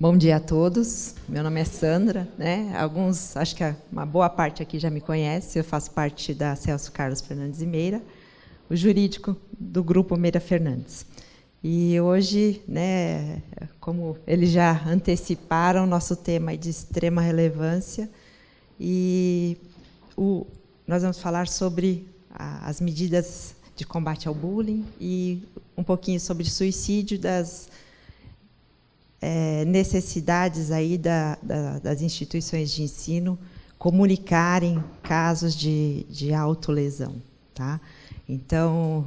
Bom dia a todos. Meu nome é Sandra, né? Alguns, acho que uma boa parte aqui já me conhece. Eu faço parte da Celso Carlos Fernandes e Meira, o jurídico do Grupo Meira Fernandes. E hoje, né, como eles já anteciparam, nosso tema é de extrema relevância e nós vamos falar sobre as medidas de combate ao bullying e um pouquinho sobre suicídio, das necessidades aí das instituições de ensino comunicarem casos de autolesão, tá? Então,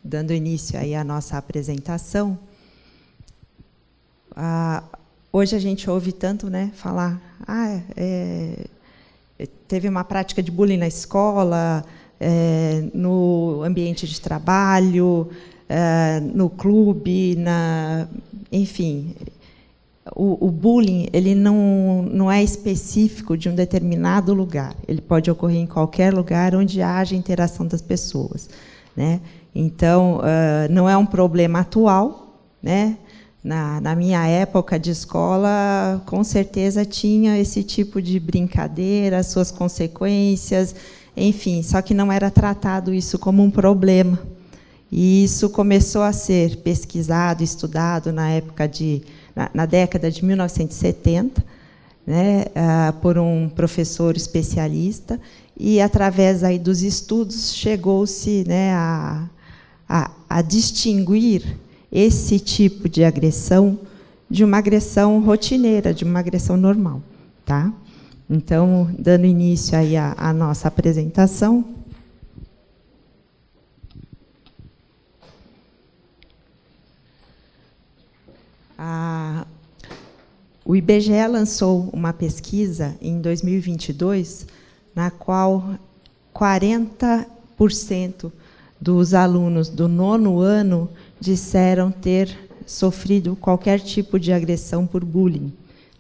dando início aí à nossa apresentação, hoje a gente ouve tanto, né, falar, teve uma prática de bullying na escola, no ambiente de trabalho, no clube, enfim, o bullying ele não é específico de um determinado lugar. Ele pode ocorrer em qualquer lugar onde haja interação das pessoas, né? Então, não é um problema atual, né? Na minha época de escola, com certeza tinha esse tipo de brincadeira, suas consequências, enfim, só que não era tratado isso como um problema. E isso começou a ser pesquisado, estudado na década de 1970, né, por um professor especialista, e através aí dos estudos chegou-se, né, a distinguir esse tipo de agressão de uma agressão rotineira, de uma agressão normal, tá? Então, dando início aí à nossa apresentação. O IBGE lançou uma pesquisa em 2022, na qual 40% dos alunos do 9º ano disseram ter sofrido qualquer tipo de agressão por bullying.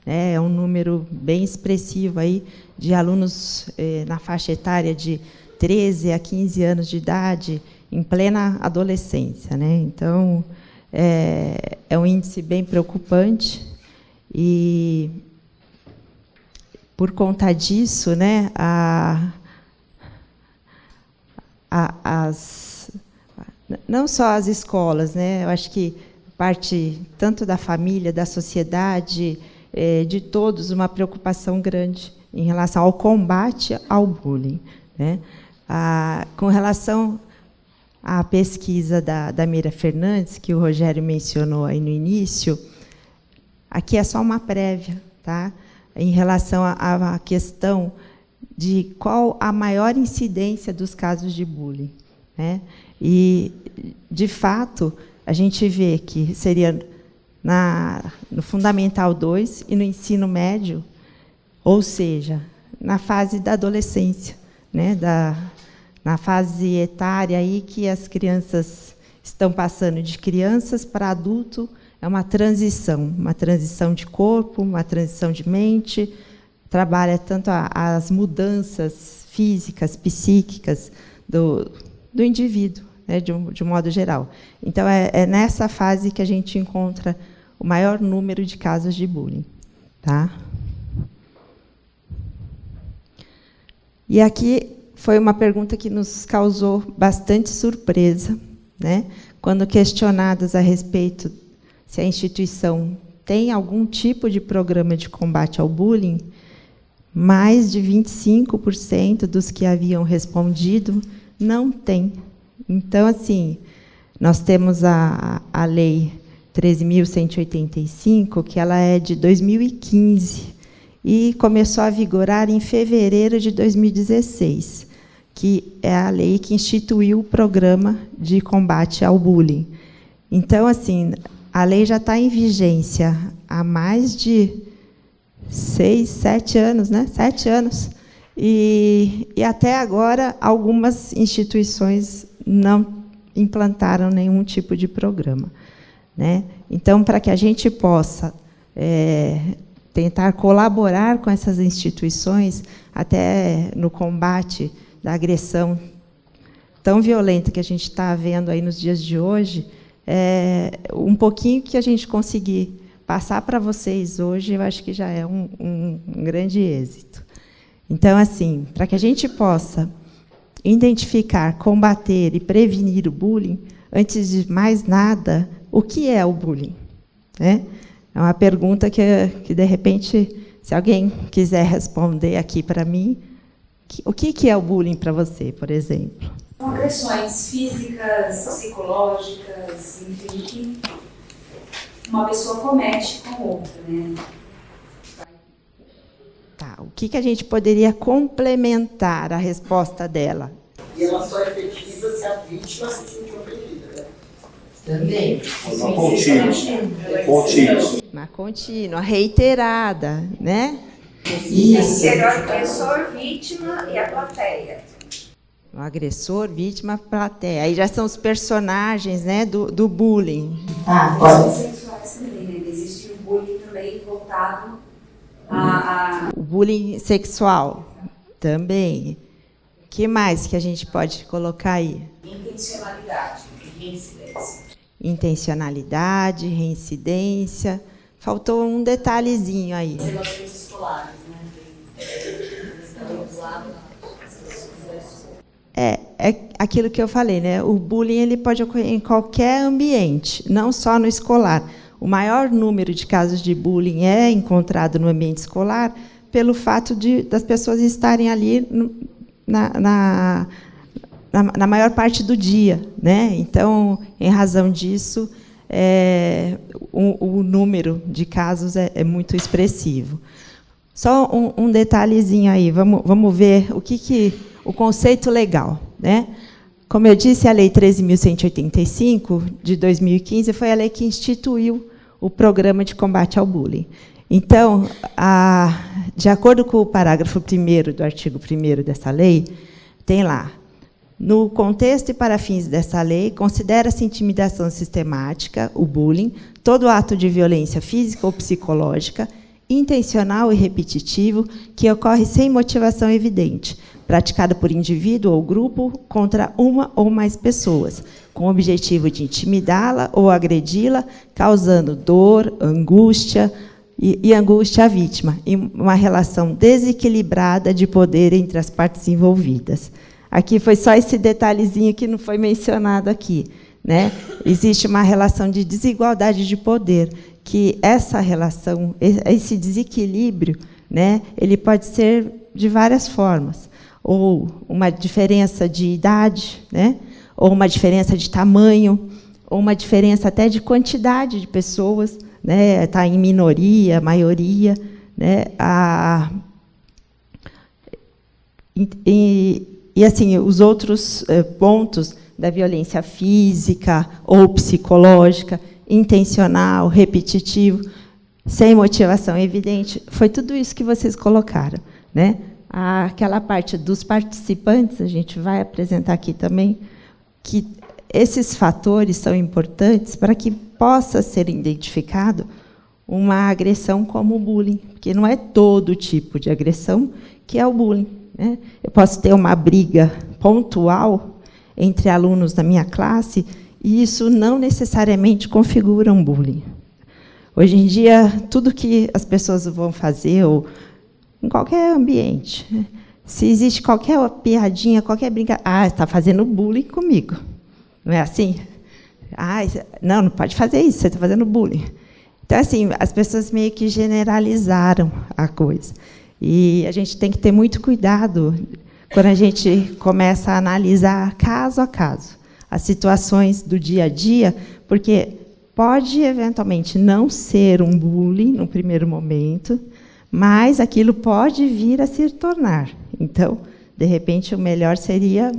É um número bem expressivo aí de alunos na faixa etária de 13 a 15 anos de idade, em plena adolescência, né? Então, é um índice bem preocupante e, por conta disso, né, não só as escolas, né, eu acho que parte tanto da família, da sociedade, de todos, uma preocupação grande em relação ao combate ao bullying, né? Com relação à pesquisa da Meira Fernandes, que o Rogério mencionou aí no início, aqui é só uma prévia, tá? Em relação à questão de qual a maior incidência dos casos de bullying, né? E, de fato, a gente vê que seria no Fundamental 2 e no ensino médio, ou seja, na fase da adolescência, né? Na fase etária aí que as crianças estão passando de crianças para adulto, é uma transição de corpo, uma transição de mente, trabalha tanto as mudanças físicas, psíquicas do indivíduo, né, de um modo geral. Então, é nessa fase que a gente encontra o maior número de casos de bullying, tá? E aqui foi uma pergunta que nos causou bastante surpresa, né? Quando questionadas a respeito se a instituição tem algum tipo de programa de combate ao bullying, mais de 25% dos que haviam respondido não tem. Então, assim, nós temos a Lei 13.185, que ela é de 2015, e começou a vigorar em fevereiro de 2016, que é a lei que instituiu o programa de combate ao bullying. Então, assim, a lei já está em vigência há mais de 6, 7 anos, né? 7 anos. E até agora, algumas instituições não implantaram nenhum tipo de programa, né? Então, para que a gente possa tentar colaborar com essas instituições, até no combate da agressão tão violenta que a gente está vendo aí nos dias de hoje, um pouquinho que a gente conseguir passar para vocês hoje, eu acho que já é um grande êxito. Então, assim, para que a gente possa identificar, combater e prevenir o bullying, antes de mais nada, o que é o bullying? É uma pergunta que, de repente, se alguém quiser responder aqui para mim, o que é o bullying para você, por exemplo? São agressões físicas, psicológicas, enfim, que uma pessoa comete com outra, né? Tá, o que a gente poderia complementar a resposta dela? E ela só é efetiva se a vítima se sentir ofendida, né? Também. Uma contínua, reiterada, né? Isso. Ser o agressor, vítima e a plateia. O agressor, vítima, plateia. Aí já são os personagens, né, do bullying. Pode. Sexuais também, né? Existe o bullying também voltado O bullying sexual também. O que mais que a gente pode colocar aí? intencionalidade e reincidência. Intencionalidade, reincidência. Faltou um detalhezinho aí. As relações escolares, né? É aquilo que eu falei, né? O bullying ele pode ocorrer em qualquer ambiente, não só no escolar. O maior número de casos de bullying é encontrado no ambiente escolar pelo fato das pessoas estarem ali na maior parte do dia, né? Então, em razão disso, o número de casos é muito expressivo. Só um detalhezinho aí, vamos ver o conceito legal, né? Como eu disse, a Lei 13.185, de 2015, foi a lei que instituiu o Programa de Combate ao Bullying. Então, de acordo com o parágrafo 1º do artigo 1º dessa lei, tem lá: no contexto e para fins dessa lei, considera-se intimidação sistemática, o bullying, todo ato de violência física ou psicológica, intencional e repetitivo, que ocorre sem motivação evidente, praticado por indivíduo ou grupo contra uma ou mais pessoas, com o objetivo de intimidá-la ou agredi-la, causando dor, angústia e angústia à vítima, e uma relação desequilibrada de poder entre as partes envolvidas. Aqui foi só esse detalhezinho que não foi mencionado aqui, né? Existe uma relação de desigualdade de poder, que essa relação, esse desequilíbrio, né, ele pode ser de várias formas. Ou uma diferença de idade, né? Ou uma diferença de tamanho, ou uma diferença até de quantidade de pessoas, né? Está em minoria, maioria, né? E assim, os outros pontos da violência física ou psicológica, intencional, repetitivo, sem motivação evidente, foi tudo isso que vocês colocaram, né? Aquela parte dos participantes, a gente vai apresentar aqui também, que esses fatores são importantes para que possa ser identificado uma agressão como o bullying, porque não é todo tipo de agressão que é o bullying, né? Eu posso ter uma briga pontual entre alunos da minha classe e isso não necessariamente configura um bullying. Hoje em dia, tudo que as pessoas vão fazer, ou em qualquer ambiente, se existe qualquer piadinha, qualquer brincadeira, está fazendo bullying comigo. Não é assim? Não pode fazer isso, você está fazendo bullying. Então, assim, as pessoas meio que generalizaram a coisa. E a gente tem que ter muito cuidado quando a gente começa a analisar caso a caso as situações do dia a dia, porque pode, eventualmente, não ser um bullying no primeiro momento, mas aquilo pode vir a se tornar. Então, de repente, o melhor seria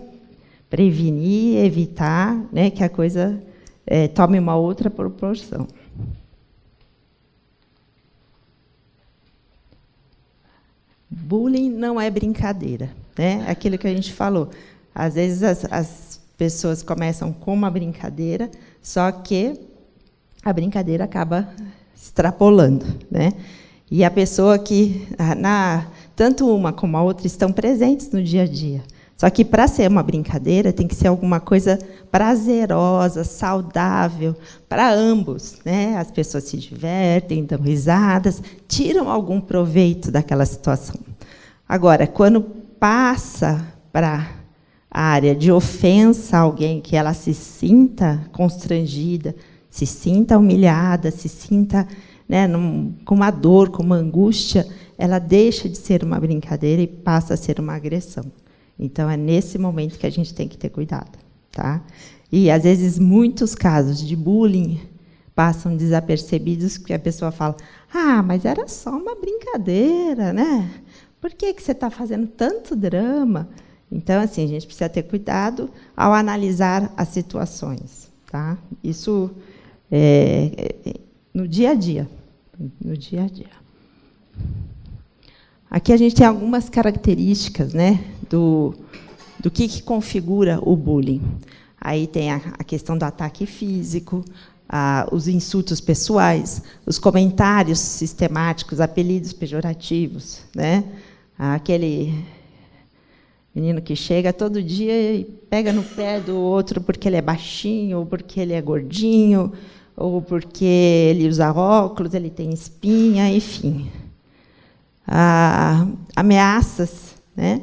prevenir, evitar, né, que a coisa tome uma outra proporção. Bullying não é brincadeira, né? Aquilo que a gente falou. Às vezes as pessoas começam com uma brincadeira, só que a brincadeira acaba extrapolando, né? E a pessoa que, tanto uma como a outra, estão presentes no dia a dia, Só que, para ser uma brincadeira, tem que ser alguma coisa prazerosa, saudável, para ambos, né? As pessoas se divertem, dão risadas, tiram algum proveito daquela situação. Agora, quando passa para a área de ofensa a alguém, que ela se sinta constrangida, se sinta humilhada, se sinta, né, com uma dor, com uma angústia, ela deixa de ser uma brincadeira e passa a ser uma agressão. Então, é nesse momento que a gente tem que ter cuidado. Tá? E, às vezes, muitos casos de bullying passam desapercebidos, porque a pessoa fala, mas era só uma brincadeira, né? Por que você está fazendo tanto drama? Então, assim, a gente precisa ter cuidado ao analisar as situações. Tá? Isso no dia a dia. No dia a dia. Aqui a gente tem algumas características, né, do que configura o bullying. Aí tem a questão do ataque físico, os insultos pessoais, os comentários sistemáticos, apelidos pejorativos, né? Aquele menino que chega todo dia e pega no pé do outro porque ele é baixinho, ou porque ele é gordinho, ou porque ele usa óculos, ele tem espinha, enfim. Ameaças, né?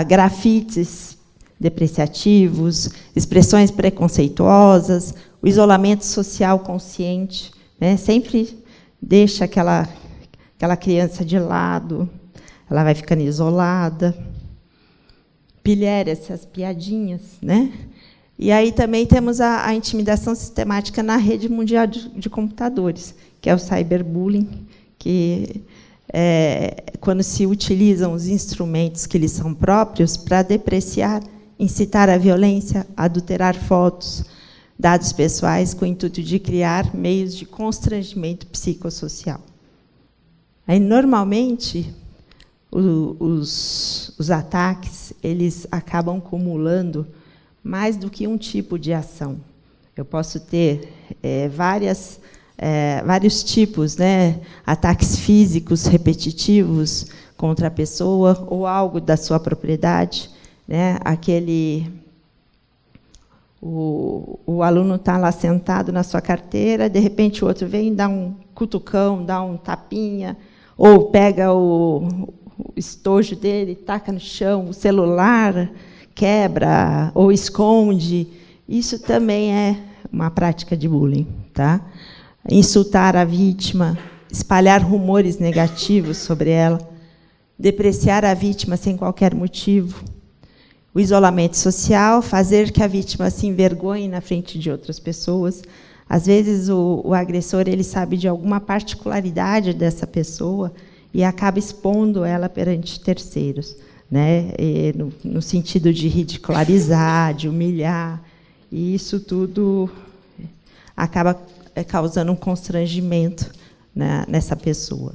Grafites depreciativos, expressões preconceituosas, o isolamento social consciente, né? Sempre deixa aquela criança de lado, ela vai ficando isolada, pilhéria, essas piadinhas, né? E aí também temos a intimidação sistemática na rede mundial de computadores, que é o cyberbullying, que quando se utilizam os instrumentos que lhes são próprios para depreciar, incitar a violência, adulterar fotos, dados pessoais, com o intuito de criar meios de constrangimento psicossocial. Aí, normalmente, os ataques eles acabam acumulando mais do que um tipo de ação. Eu posso ter vários tipos, né? Ataques físicos repetitivos contra a pessoa ou algo da sua propriedade, né? O aluno está lá sentado na sua carteira, de repente o outro vem, dá um cutucão, dá um tapinha, ou pega o estojo dele, taca no chão, o celular, quebra ou esconde. Isso também é uma prática de bullying, tá? Insultar a vítima, espalhar rumores negativos sobre ela, depreciar a vítima sem qualquer motivo, o isolamento social, fazer que a vítima se envergonhe na frente de outras pessoas. Às vezes, o agressor ele sabe de alguma particularidade dessa pessoa e acaba expondo ela perante terceiros, né? No sentido de ridicularizar, de humilhar. E isso tudo acaba causando um constrangimento, né, nessa pessoa.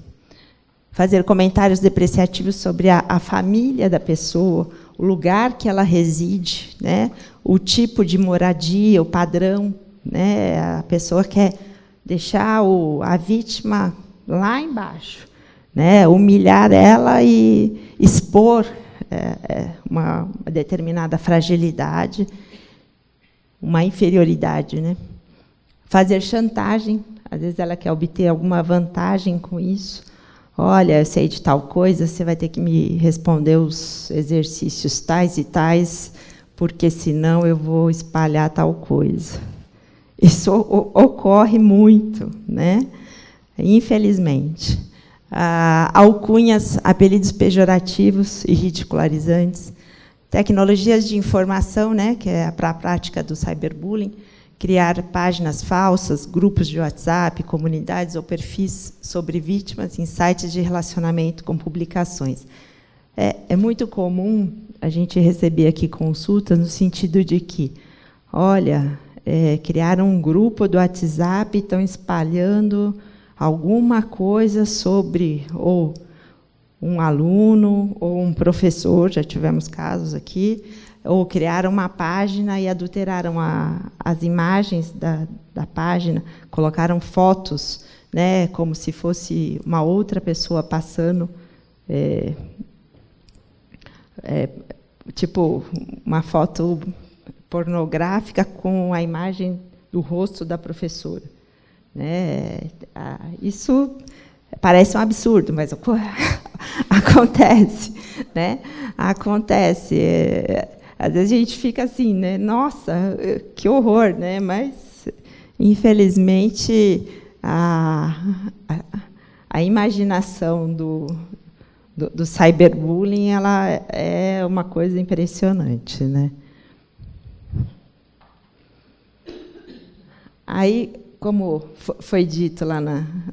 Fazer comentários depreciativos sobre a família da pessoa, o lugar que ela reside, né, o tipo de moradia, o padrão, né, a pessoa quer deixar a vítima lá embaixo, né, humilhar ela e expor uma determinada fragilidade, uma inferioridade, né? Fazer chantagem, às vezes ela quer obter alguma vantagem com isso. Olha, eu sei de tal coisa, você vai ter que me responder os exercícios tais e tais, porque senão eu vou espalhar tal coisa. Isso ocorre muito, né? Infelizmente. Alcunhas, apelidos pejorativos e ridicularizantes, tecnologias de informação, né, que é para a prática do cyberbullying, criar páginas falsas, grupos de WhatsApp, comunidades ou perfis sobre vítimas em sites de relacionamento com publicações. É muito comum a gente receber aqui consultas no sentido de que, olha, criaram um grupo do WhatsApp e estão espalhando alguma coisa sobre ou um aluno ou um professor, já tivemos casos aqui, ou criaram uma página e adulteraram as imagens da página, colocaram fotos, né, como se fosse uma outra pessoa passando tipo, uma foto pornográfica com a imagem do rosto da professora, né? Isso parece um absurdo, mas acontece, né? Acontece. Às vezes a gente fica assim, né? Nossa, que horror, né? Mas infelizmente a imaginação do cyberbullying, ela é uma coisa impressionante, né? Aí, como foi dito lá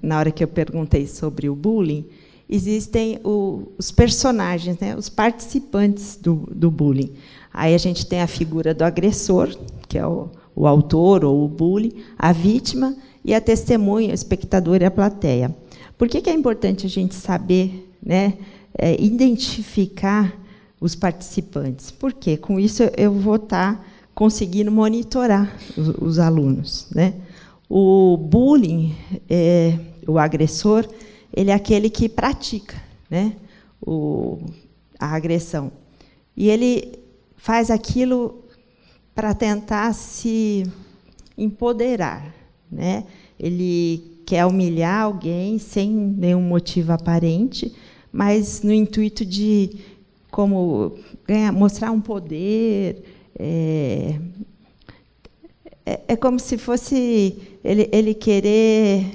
na hora que eu perguntei sobre o bullying, existem os personagens, né, os participantes do bullying. Aí a gente tem a figura do agressor, que é o autor ou o bullying, a vítima e a testemunha, o espectador e a plateia. Por que é importante a gente saber, né, identificar os participantes? Porque com isso eu vou estar conseguindo monitorar os alunos, né? O bullying, o agressor, ele é aquele que pratica, né, a agressão. E ele faz aquilo para tentar se empoderar, né? Ele quer humilhar alguém sem nenhum motivo aparente, mas no intuito de como mostrar um poder. É como se fosse ele querer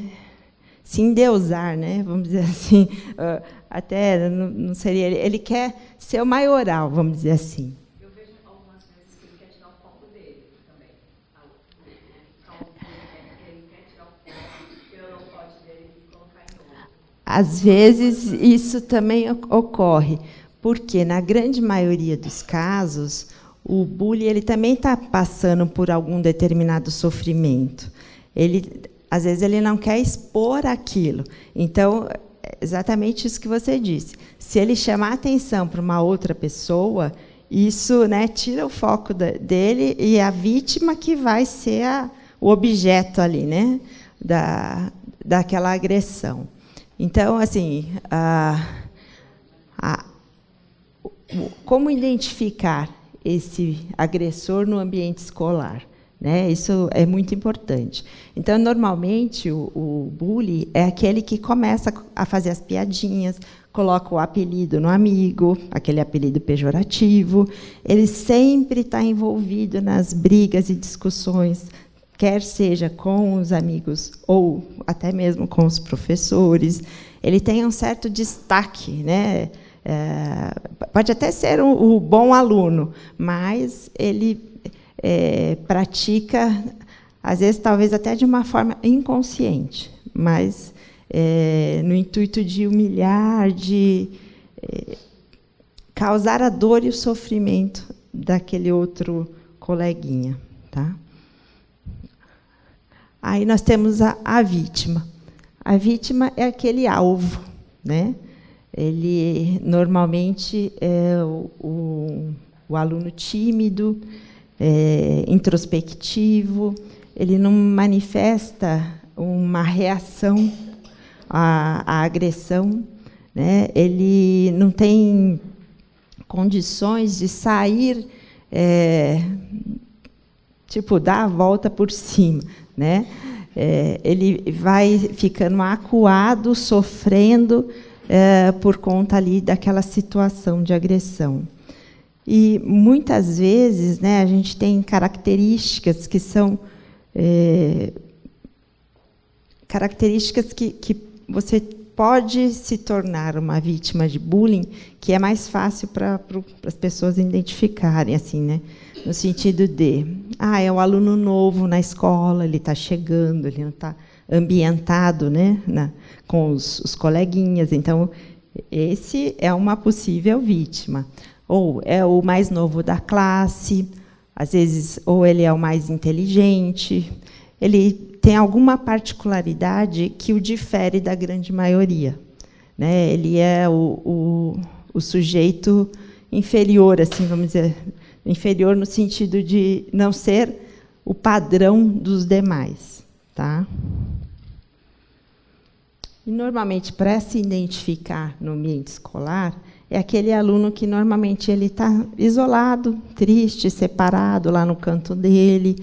se endeusar, né? Vamos dizer assim. Até não seria ele quer ser o maioral, vamos dizer assim. Eu vejo algumas vezes que ele quer tirar o foco dele também. Ele quer tirar o foco pelo holofote dele e colocar em outro. Às vezes isso também ocorre, porque na grande maioria dos casos o bullying ele também está passando por algum determinado sofrimento. Às vezes ele não quer expor aquilo. Então, é exatamente isso que você disse. Se ele chamar a atenção para uma outra pessoa, isso, né, tira o foco dele e a vítima que vai ser o objeto ali, né, daquela agressão. Então, assim, como identificar esse agressor no ambiente escolar, né? Isso é muito importante. Então, normalmente, o bully é aquele que começa a fazer as piadinhas, coloca o apelido no amigo, aquele apelido pejorativo. Ele sempre está envolvido nas brigas e discussões, quer seja com os amigos ou até mesmo com os professores. Ele tem um certo destaque, né? Pode até ser o bom aluno, mas ele pratica, às vezes, talvez até de uma forma inconsciente, mas no intuito de humilhar, de causar a dor e o sofrimento daquele outro coleguinha. Tá? Aí nós temos a vítima. A vítima é aquele alvo, né? Ele, normalmente, é o aluno tímido, introspectivo, ele não manifesta uma reação à agressão, né? Ele não tem condições de sair, tipo, dar a volta por cima, né? Ele vai ficando acuado, sofrendo, por conta ali daquela situação de agressão. E muitas vezes, né, a gente tem características que são características que você pode se tornar uma vítima de bullying, que é mais fácil para as pessoas identificarem, assim, né, no sentido de, é um aluno novo na escola, ele está chegando, ele não está ambientado, né, com os coleguinhas. Então, esse é uma possível vítima. Ou é o mais novo da classe, às vezes, ou ele é o mais inteligente, ele tem alguma particularidade que o difere da grande maioria, né? Ele é o sujeito inferior, assim, vamos dizer, inferior no sentido de não ser o padrão dos demais. Tá? E, normalmente, para se identificar no ambiente escolar, é aquele aluno que normalmente ele está isolado, triste, separado lá no canto dele.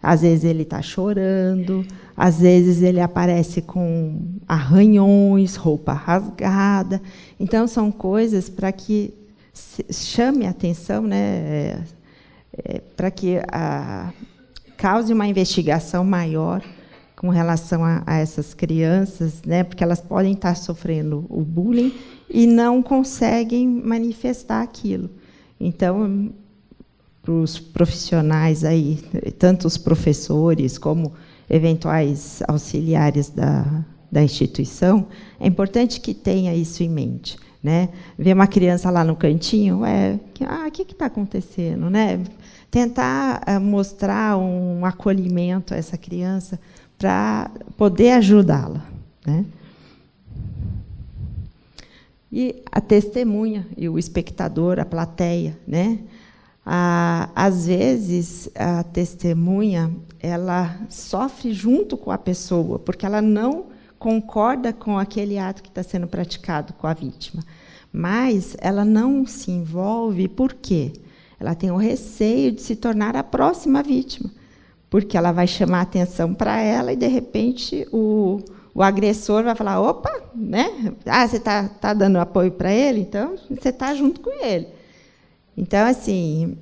Às vezes ele está chorando, às vezes ele aparece com arranhões, roupa rasgada. Então, são coisas para que chame a atenção, né, para que cause uma investigação maior com relação a essas crianças, né, porque elas podem estar sofrendo o bullying e não conseguem manifestar aquilo. Então, para os profissionais aí, tanto os professores como eventuais auxiliares da instituição, é importante que tenha isso em mente, né? Ver uma criança lá no cantinho, o que está acontecendo, né? Tentar mostrar um acolhimento a essa criança para poder ajudá-la, né? E a testemunha e o espectador, a plateia, né? Às vezes, a testemunha ela sofre junto com a pessoa, porque ela não concorda com aquele ato que está sendo praticado com a vítima. Mas ela não se envolve, por quê? Ela tem o receio de se tornar a próxima vítima, porque ela vai chamar a atenção para ela e, de repente, o agressor vai falar, opa, né? Você está dando apoio para ele? Então, você está junto com ele. Então, assim,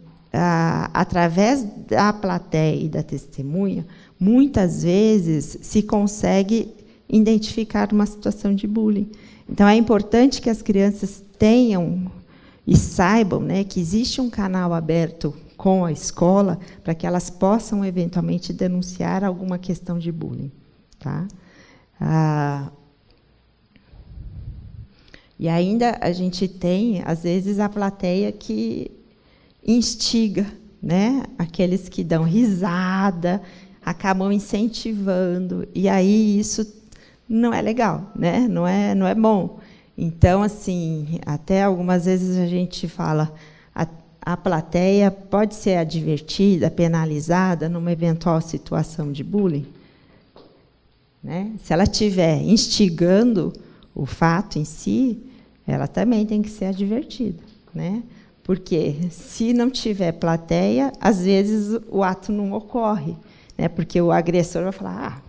através da plateia e da testemunha, muitas vezes se consegue identificar uma situação de bullying. Então, é importante que as crianças tenham e saibam, né, que existe um canal aberto com a escola para que elas possam, eventualmente, denunciar alguma questão de bullying. Tá? E ainda a gente tem, às vezes, a plateia que instiga, né? Aqueles que dão risada, acabam incentivando, e aí isso não é legal, né? Não é bom. Então, assim, até algumas vezes a gente fala, a plateia pode ser advertida, penalizada numa eventual situação de bullying, né? Se ela estiver instigando o fato em si, ela também tem que ser advertida, né? Porque, se não tiver plateia, às vezes o ato não ocorre, né? Porque o agressor vai falar,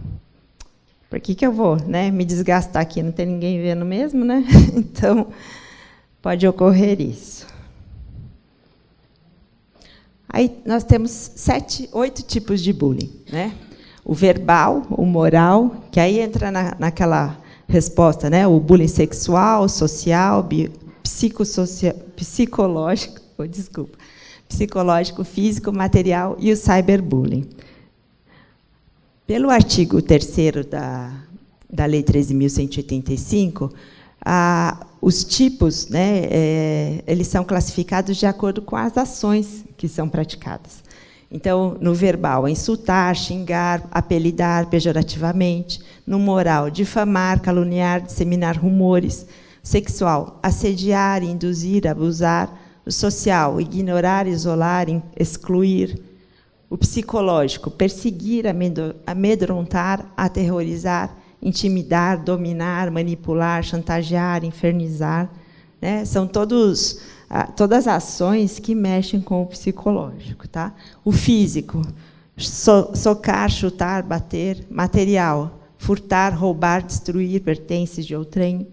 por que eu vou, né, me desgastar aqui? Não tem ninguém vendo mesmo, né? Então, pode ocorrer isso. Aí nós temos 8 tipos de bullying, né? O verbal, o moral, que aí entra naquela resposta, né? O bullying sexual, social, psicológico, psicológico, físico, material e o cyberbullying. Pelo artigo 3º da Lei 13.185, os tipos, né, eles são classificados de acordo com as ações que são praticadas. Então, no verbal, insultar, xingar, apelidar pejorativamente. No moral, difamar, caluniar, disseminar rumores. Sexual, assediar, induzir, abusar. O social, ignorar, isolar, excluir. O psicológico, perseguir, amedrontar, aterrorizar, intimidar, dominar, manipular, chantagear, infernizar, né? São todas as ações que mexem com o psicológico. Tá? O físico, socar, chutar, bater. Material, furtar, roubar, destruir pertences de outrem.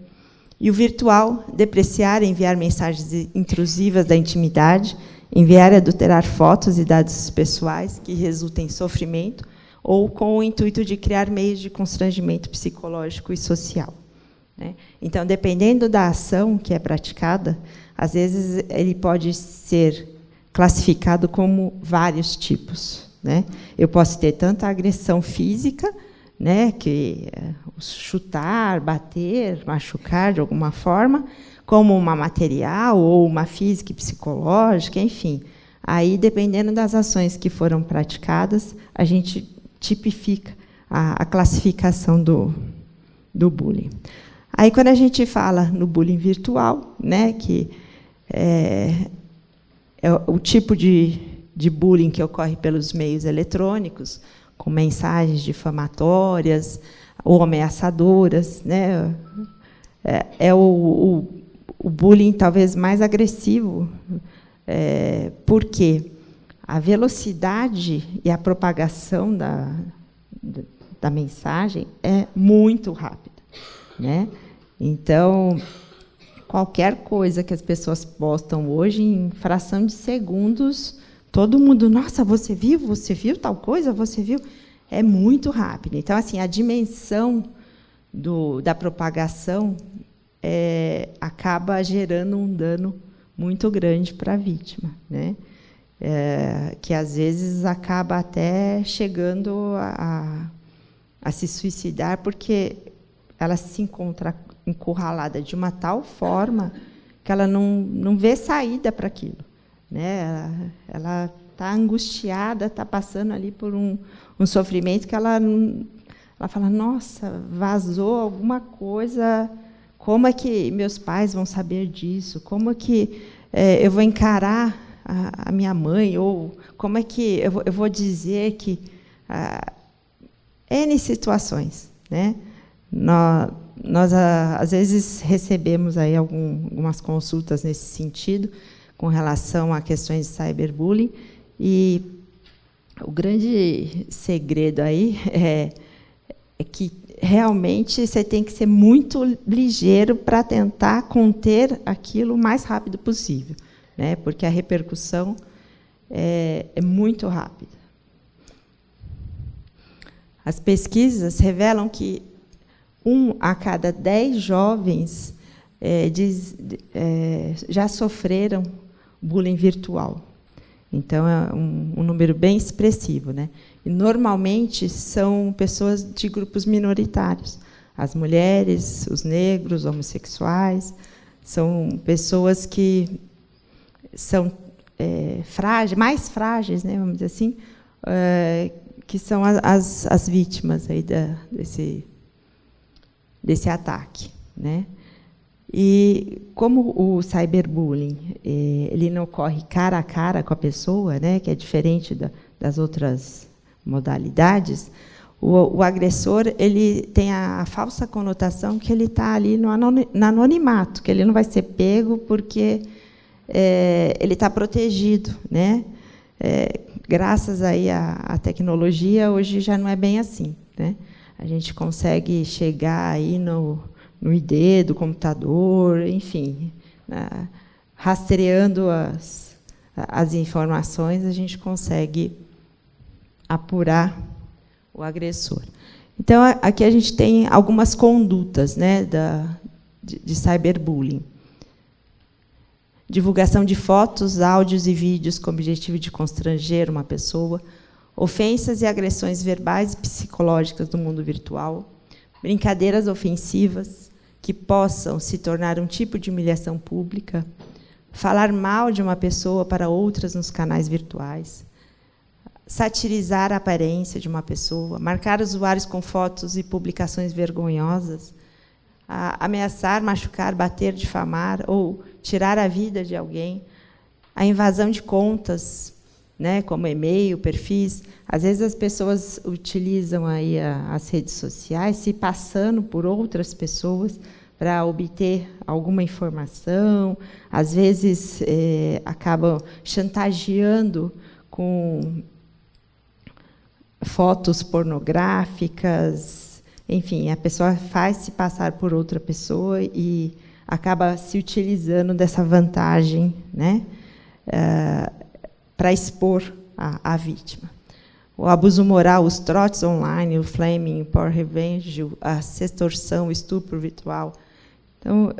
E o virtual, depreciar, enviar mensagens intrusivas da intimidade, enviar e adulterar fotos e dados pessoais que resultem em sofrimento, ou com o intuito de criar meios de constrangimento psicológico e social. Né? Então, dependendo da ação que é praticada, às vezes ele pode ser classificado como vários tipos. Né? Eu posso ter tanto a agressão física, né, que chutar, bater, machucar de alguma forma, como uma material ou uma física e psicológica, enfim. Aí, dependendo das ações que foram praticadas, a gente tipifica a classificação do bullying. Aí, quando a gente fala no bullying virtual, né, que é o tipo de bullying que ocorre pelos meios eletrônicos, com mensagens difamatórias ou ameaçadoras, né, é o o bullying talvez mais agressivo, porque a velocidade e a propagação da mensagem é muito rápida, né? Então, qualquer coisa que as pessoas postam hoje, em fração de segundos, todo mundo, nossa, você viu tal coisa? Você viu? É muito rápido. Então, assim, a dimensão da propagação acaba gerando um dano muito grande para a vítima, né? Que, às vezes, acaba até chegando a se suicidar, porque ela se encontra encurralada de uma tal forma que ela não vê saída para aquilo, né? Ela está angustiada, está passando ali por um sofrimento que ela fala, nossa, vazou alguma coisa, como é que meus pais vão saber disso? Como é que eu vou encarar a minha mãe? Ou como é que eu vou dizer que... N situações, né? Nós, às vezes, recebemos aí algumas consultas nesse sentido, com relação a questões de cyberbullying, e o grande segredo aí é que, realmente, você tem que ser muito ligeiro para tentar conter aquilo o mais rápido possível, né? Porque a repercussão é muito rápida. As pesquisas revelam que 1 a cada 10 jovens já sofreram bullying virtual. Então, é um número bem expressivo, né? E, normalmente, são pessoas de grupos minoritários. As mulheres, os negros, homossexuais, são pessoas que são mais frágeis, né, vamos dizer assim, que são as vítimas aí desse ataque, né? E como o cyberbullying ele não ocorre cara a cara com a pessoa, né, que é diferente das outras modalidades, o agressor ele tem a falsa conotação que ele está ali no anonimato, que ele não vai ser pego porque ele está protegido, né? Graças aí à tecnologia, hoje já não é bem assim, né? A gente consegue chegar aí no ID do computador, enfim, rastreando as informações, a gente consegue apurar o agressor. Então, aqui a gente tem algumas condutas, né, de cyberbullying. Divulgação de fotos, áudios e vídeos com o objetivo de constranger uma pessoa, ofensas e agressões verbais e psicológicas no mundo virtual, brincadeiras ofensivas que possam se tornar um tipo de humilhação pública, falar mal de uma pessoa para outras nos canais virtuais, satirizar a aparência de uma pessoa, marcar usuários com fotos e publicações vergonhosas, ameaçar, machucar, bater, difamar ou tirar a vida de alguém, a invasão de contas, né, como e-mail, perfis. Às vezes as pessoas utilizam aí as redes sociais se passando por outras pessoas para obter alguma informação, às vezes acabam chantageando com fotos pornográficas, enfim, a pessoa faz se passar por outra pessoa e acaba se utilizando dessa vantagem, né, para expor a vítima. O abuso moral, os trotes online, o flaming, o power revenge, a sextorção, o estupro virtual. Então,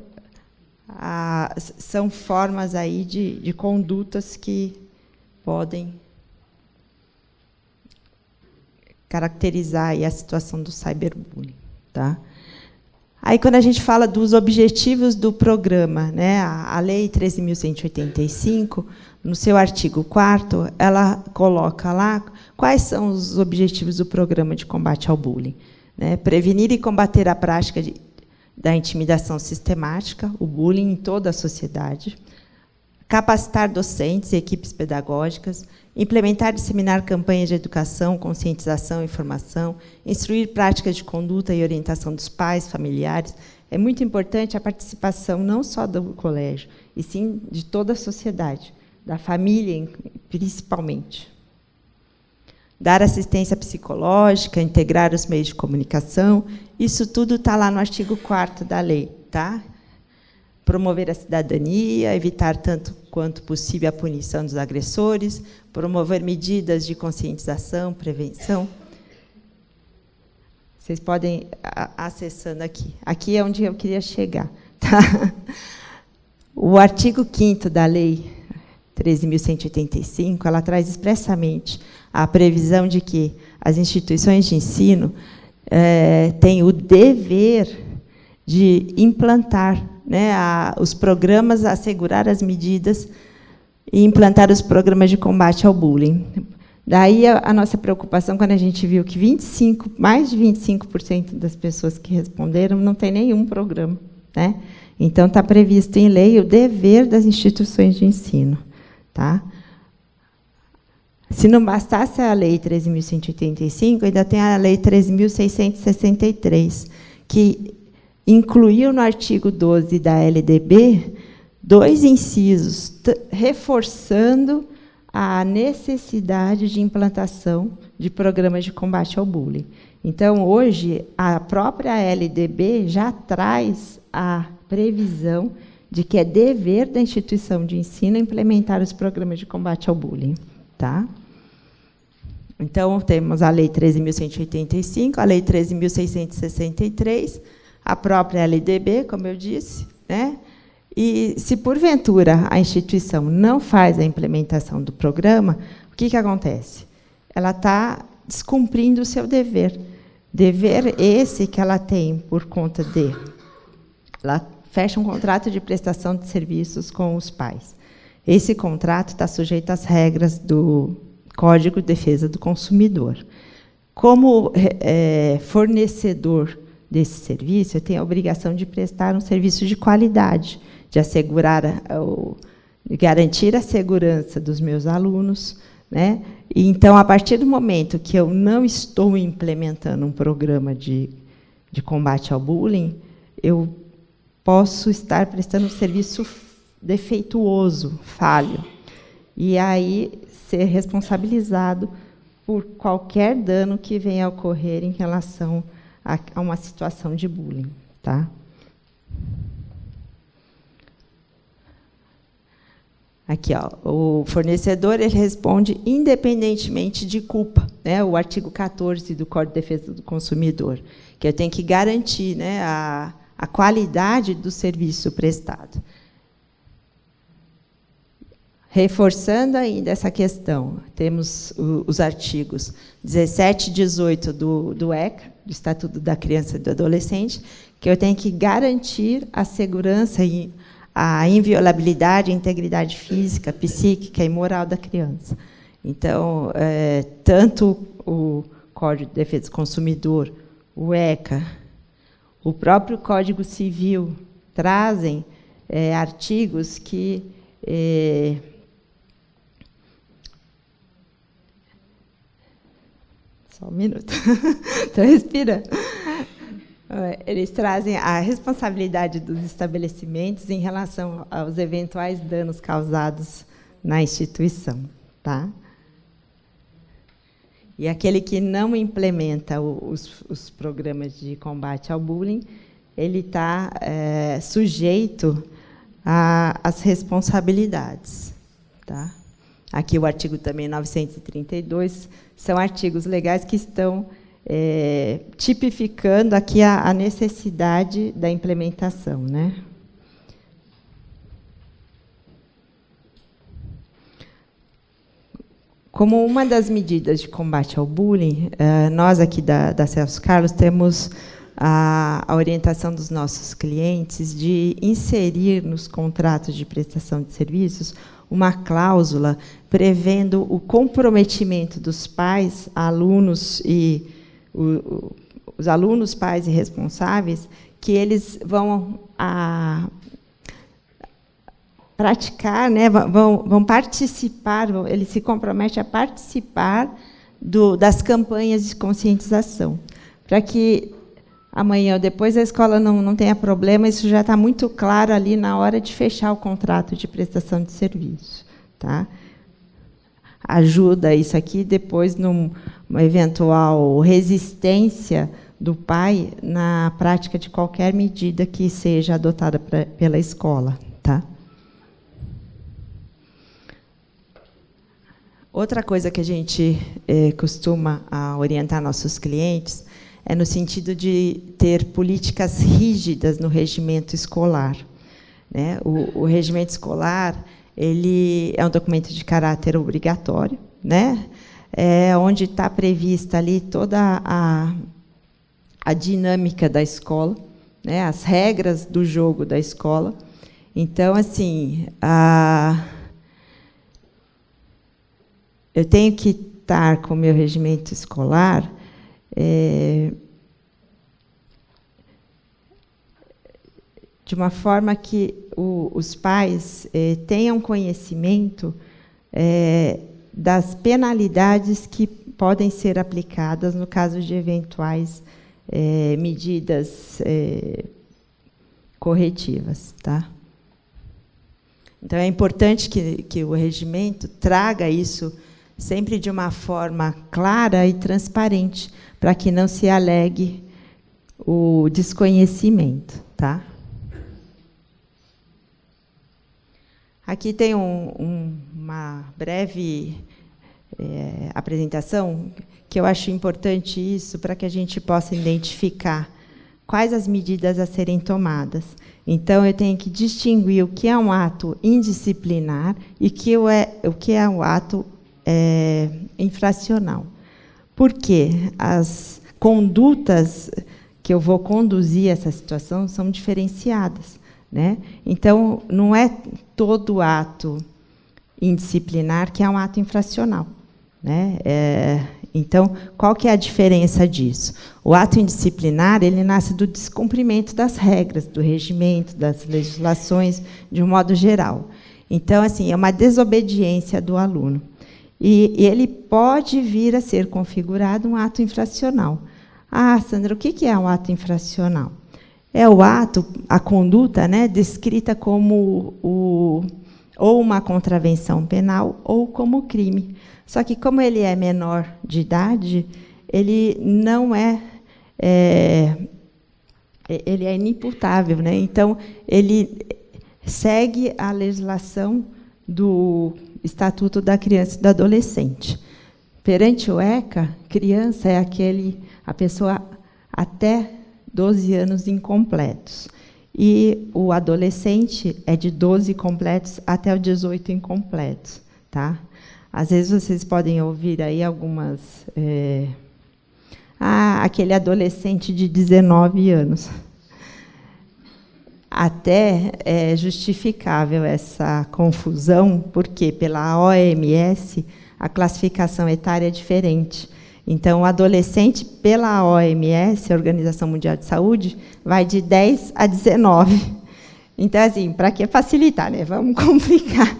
são formas aí de condutas que podem caracterizar aí a situação do cyberbullying, tá? Aí, quando a gente fala dos objetivos do programa, né, a Lei 13.185, no seu artigo 4º, ela coloca lá quais são os objetivos do programa de combate ao bullying, né? Prevenir e combater a prática da intimidação sistemática, o bullying em toda a sociedade, capacitar docentes e equipes pedagógicas, implementar e disseminar campanhas de educação, conscientização e informação, instruir práticas de conduta e orientação dos pais, familiares, é muito importante a participação não só do colégio, e sim de toda a sociedade, da família principalmente. Dar assistência psicológica, integrar os meios de comunicação, isso tudo está lá no artigo 4º da lei, tá? Promover a cidadania, evitar tanto quanto possível a punição dos agressores, promover medidas de conscientização, prevenção. Vocês podem acessando aqui. Aqui é onde eu queria chegar. Tá? O artigo 5º da Lei 13.185, ela traz expressamente a previsão de que as instituições de ensino têm o dever de implantar, né, os programas, assegurar as medidas e implantar os programas de combate ao bullying. Daí a nossa preocupação, quando a gente viu que mais de 25% das pessoas que responderam não tem nenhum programa, né? Então, está previsto em lei o dever das instituições de ensino. Tá? Se não bastasse a Lei 13.185, ainda tem a Lei 13.663, que incluiu no artigo 12 da LDB 2 incisos, reforçando a necessidade de implantação de programas de combate ao bullying. Então, hoje, a própria LDB já traz a previsão de que é dever da instituição de ensino implementar os programas de combate ao bullying. Tá? Então, temos a Lei 13.185, a Lei 13.663, a própria LDB, como eu disse, né? E, se, porventura, a instituição não faz a implementação do programa, o que acontece? Ela está descumprindo o seu dever. Dever esse que ela tem por conta de... Ela fecha um contrato de prestação de serviços com os pais. Esse contrato está sujeito às regras do Código de Defesa do Consumidor. Como fornecedor desse serviço, eu tenho a obrigação de prestar um serviço de qualidade, de assegurar, de garantir a segurança dos meus alunos, né? E, então, a partir do momento que eu não estou implementando um programa de combate ao bullying, eu posso estar prestando um serviço defeituoso, falho, e aí ser responsabilizado por qualquer dano que venha a ocorrer em relação a uma situação de bullying. Tá? Aqui, ó, o fornecedor ele responde independentemente de culpa, né? O artigo 14 do Código de Defesa do Consumidor, que eu tenho que garantir, né, a qualidade do serviço prestado. Reforçando ainda essa questão, temos os artigos 17 e 18 do ECA, do Estatuto da Criança e do Adolescente, que eu tenho que garantir a segurança e a inviolabilidade, a integridade física, psíquica e moral da criança. Então, tanto o Código de Defesa do Consumidor, o ECA, o próprio Código Civil trazem artigos que só um minuto. Estou respirando. Eles trazem a responsabilidade dos estabelecimentos em relação aos eventuais danos causados na instituição. Tá? E aquele que não implementa os programas de combate ao bullying, ele está sujeito às responsabilidades. Tá? Aqui o artigo também 932, são artigos legais que estão tipificando aqui a necessidade da implementação, né? Como uma das medidas de combate ao bullying, nós aqui da Celso Carlos temos a orientação dos nossos clientes de inserir nos contratos de prestação de serviços uma cláusula prevendo o comprometimento dos pais, alunos e os alunos, pais e responsáveis, que eles vão praticar, né, vão participar, eles se comprometem a participar das campanhas de conscientização, para que amanhã ou depois a escola não tenha problema, isso já está muito claro ali na hora de fechar o contrato de prestação de serviço. Tá? Ajuda isso aqui depois numa eventual resistência do pai na prática de qualquer medida que seja adotada pela escola. Tá? Outra coisa que a gente costuma orientar nossos clientes é no sentido de ter políticas rígidas no regimento escolar. Né? O regimento escolar ele é um documento de caráter obrigatório, né? Onde está prevista ali toda a dinâmica da escola, né? As regras do jogo da escola. Então, assim, eu tenho que estar com o meu regimento escolar de uma forma que os pais tenham conhecimento das penalidades que podem ser aplicadas no caso de eventuais medidas corretivas. Tá? Então, é importante que o regimento traga isso sempre de uma forma clara e transparente, para que não se alegue o desconhecimento. Tá? Aqui tem uma breve apresentação, que eu acho importante isso, para que a gente possa identificar quais as medidas a serem tomadas. Então, eu tenho que distinguir o que é um ato indisciplinar e o que é um ato infracional. Porque as condutas que eu vou conduzir essa situação são diferenciadas. Né? Então, não é todo ato indisciplinar que é um ato infracional. Né? Então, qual que é a diferença disso? O ato indisciplinar ele nasce do descumprimento das regras, do regimento, das legislações, de um modo geral. Então, assim, é uma desobediência do aluno. E ele pode vir a ser configurado um ato infracional. Ah, Sandra, o que é um ato infracional? É o ato, a conduta, né, descrita como ou uma contravenção penal ou como crime. Só que, como ele é menor de idade, ele não ele é inimputável, né? Então, ele segue a legislação do Estatuto da Criança e do Adolescente. Perante o ECA, criança é a pessoa até 12 anos incompletos. E o adolescente é de 12 completos até os 18 incompletos. Tá? Às vezes, vocês podem ouvir aí algumas... aquele adolescente de 19 anos. Até é justificável essa confusão, porque, pela OMS, a classificação etária é diferente. Então, o adolescente, pela OMS, a Organização Mundial de Saúde, vai de 10 a 19. Então, assim, para que facilitar, né? Vamos complicar.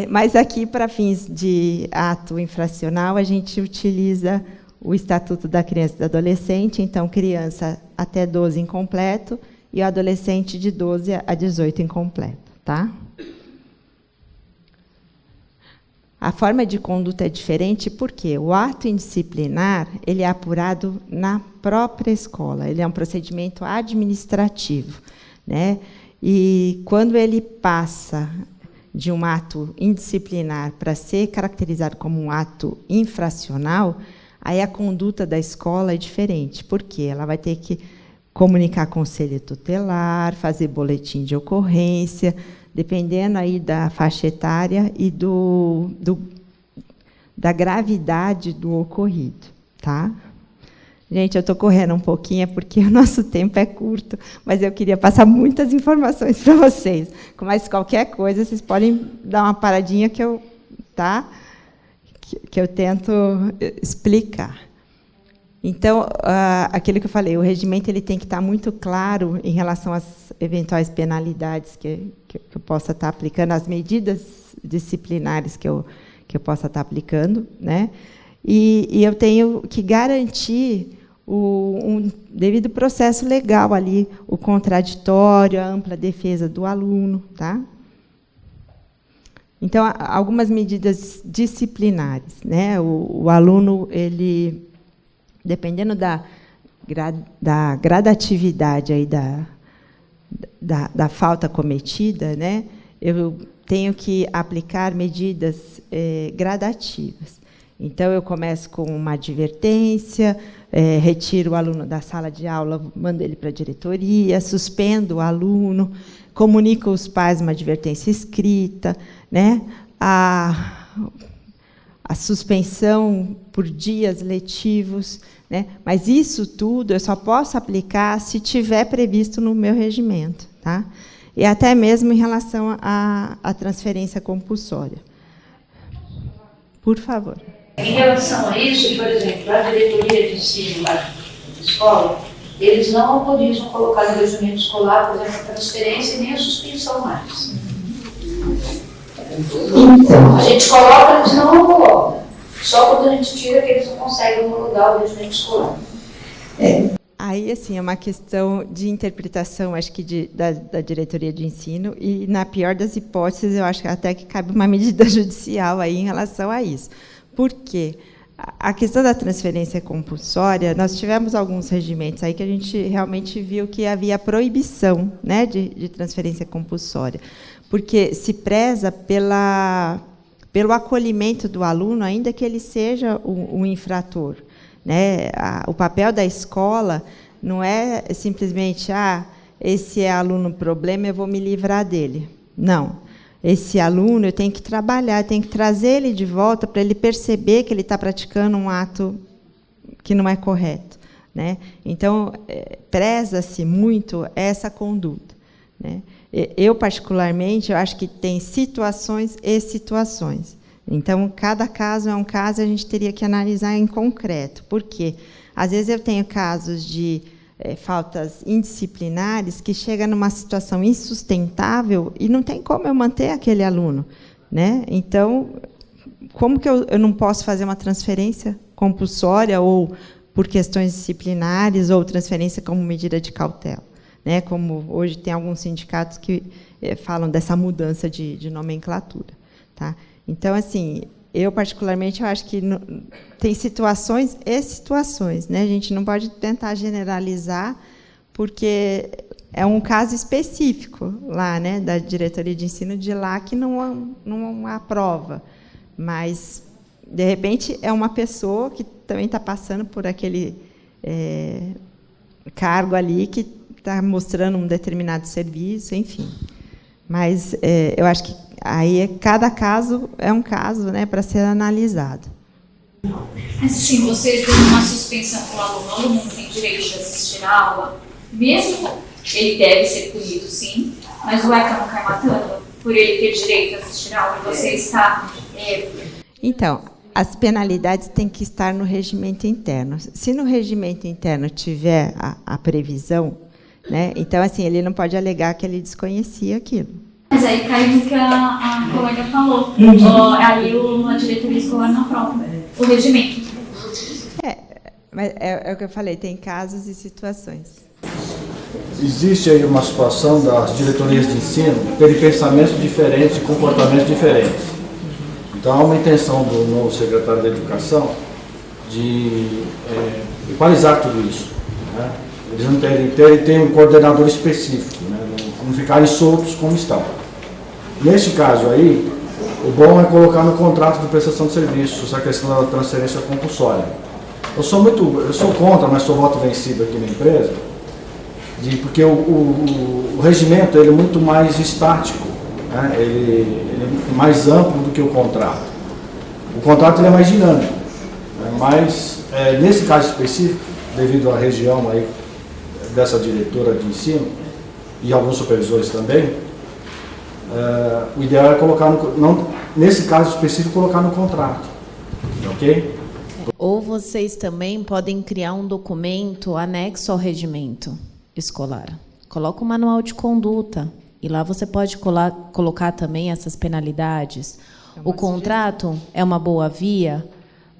Mas aqui, para fins de ato infracional, a gente utiliza o Estatuto da Criança e do Adolescente, então, criança até 12 incompleto, e o adolescente de 12 a 18 incompleto. Tá? A forma de conduta é diferente porque o ato indisciplinar ele é apurado na própria escola, ele é um procedimento administrativo. Né? E, quando ele passa de um ato indisciplinar para ser caracterizado como um ato infracional, aí a conduta da escola é diferente. Por quê? Ela vai ter que comunicar conselho tutelar, fazer boletim de ocorrência, dependendo aí da faixa etária e da gravidade do ocorrido. Tá? Gente, eu estou correndo um pouquinho, porque o nosso tempo é curto, mas eu queria passar muitas informações para vocês. Mas qualquer coisa, vocês podem dar uma paradinha que eu tento explicar. Então, aquilo que eu falei, o regimento ele tem que estar muito claro em relação às eventuais penalidades que eu possa estar aplicando, as medidas disciplinares que eu possa estar aplicando, né? E eu tenho que garantir um devido processo legal ali, o contraditório, a ampla defesa do aluno, tá? Então, algumas medidas disciplinares, né? O aluno, ele, dependendo da gradatividade aí da falta cometida, né? Eu tenho que aplicar medidas gradativas. Então, eu começo com uma advertência, retiro o aluno da sala de aula, mando ele para a diretoria, suspendo o aluno, comunico aos pais uma advertência escrita, né? A suspensão por dias letivos, né? Mas isso tudo eu só posso aplicar se tiver previsto no meu regimento, tá? E até mesmo em relação à transferência compulsória. Por favor. Em relação a isso, por exemplo, a diretoria de ensino da escola, eles não autorizam colocar no regimento escolar, por exemplo, a transferência e nem a suspensão mais. Então, a gente coloca, eles não colocam. Só quando a gente tira que eles não conseguem homologar o regimento escolar. Aí, assim, é uma questão de interpretação, acho que da diretoria de ensino, e, na pior das hipóteses, eu acho até que cabe uma medida judicial aí em relação a isso. Por quê? A questão da transferência compulsória, nós tivemos alguns regimentos aí que a gente realmente viu que havia proibição, né, de transferência compulsória, porque se preza pelo acolhimento do aluno, ainda que ele seja um infrator, né? O papel da escola não é simplesmente, esse é aluno problema, eu vou me livrar dele. Não. Esse aluno eu tenho que trabalhar, tenho que trazer ele de volta para ele perceber que ele está praticando um ato que não é correto, né? Então, preza-se muito essa conduta, né? Eu, particularmente, eu acho que tem situações e situações. Então, cada caso é um caso, a gente teria que analisar em concreto. Por quê? Às vezes eu tenho casos de faltas indisciplinares que chegam numa situação insustentável e não tem como eu manter aquele aluno, né? Então, como que eu não posso fazer uma transferência compulsória ou por questões disciplinares ou transferência como medida de cautela, né? Como hoje tem alguns sindicatos que falam dessa mudança de nomenclatura, tá? Então, assim, eu, particularmente, eu acho que tem situações e situações, né? A gente não pode tentar generalizar, porque é um caso específico lá, né, da diretoria de ensino de lá que não aprova. Mas, de repente, é uma pessoa que também está passando por aquele cargo ali, que está mostrando um determinado serviço, enfim. Mas eu acho que aí cada caso é um caso, né, para ser analisado. Mas, assim, você tem uma suspensão com o aluno não tem direito de assistir a aula, mesmo ele deve ser punido, sim, mas o ECA não cai matando por ele ter direito a assistir a aula, e você está... Então, as penalidades têm que estar no regimento interno. Se no regimento interno tiver a previsão, né, então, assim, ele não pode alegar que ele desconhecia aquilo. Mas aí cai no que a colega falou. Ali a diretoria escolar não aprova o regimento. Mas é o que eu falei, tem casos e situações. Existe aí uma situação das diretorias de ensino terem pensamentos diferentes e comportamentos diferentes. Então, há uma intenção do novo secretário da Educação de equalizar tudo isso, né? Eles não terem um coordenador específico, né? Não ficarem soltos como estão. Neste caso aí, o bom é colocar no contrato de prestação de serviços essa questão da transferência compulsória. Eu sou contra, mas sou voto vencido aqui na empresa, porque o regimento ele é muito mais estático, né? Ele é mais amplo do que o contrato. O contrato ele é mais dinâmico, né? Mas nesse caso específico, devido à região aí dessa diretora de ensino e alguns supervisores também, o ideal é colocar, nesse caso específico, colocar no contrato, ok? Ou vocês também podem criar um documento anexo ao regimento escolar. Coloca um manual de conduta, e lá você pode colocar também essas penalidades. O contrato é uma boa via,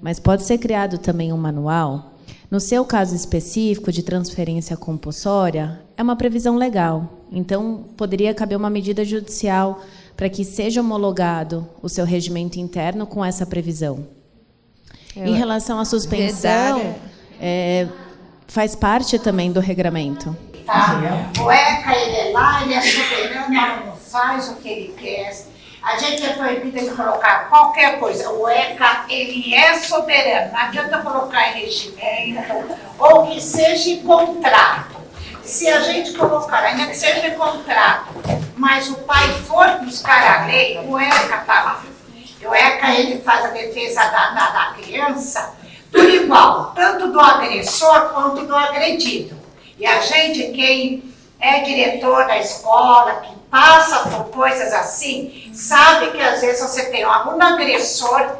mas pode ser criado também um manual No seu caso específico de transferência compulsória, é uma previsão legal. Então, poderia caber uma medida judicial para que seja homologado o seu regimento interno com essa previsão. Em relação à suspensão, faz parte também do regramento. Tá? O ECA, ele é lá, ele é soberano, o aluno faz o que ele quer. A gente é proibido de colocar qualquer coisa. O ECA, ele é soberano. Não adianta colocar em regimento ou que seja em contrato. Se a gente colocar, ainda que seja em contrato, mas o pai for buscar a lei, o ECA está lá. O ECA, ele faz a defesa da criança, tudo igual, tanto do agressor quanto do agredido. E a gente, quem é diretor da escola, que passa por coisas assim, sabe que às vezes você tem um aluno agressor,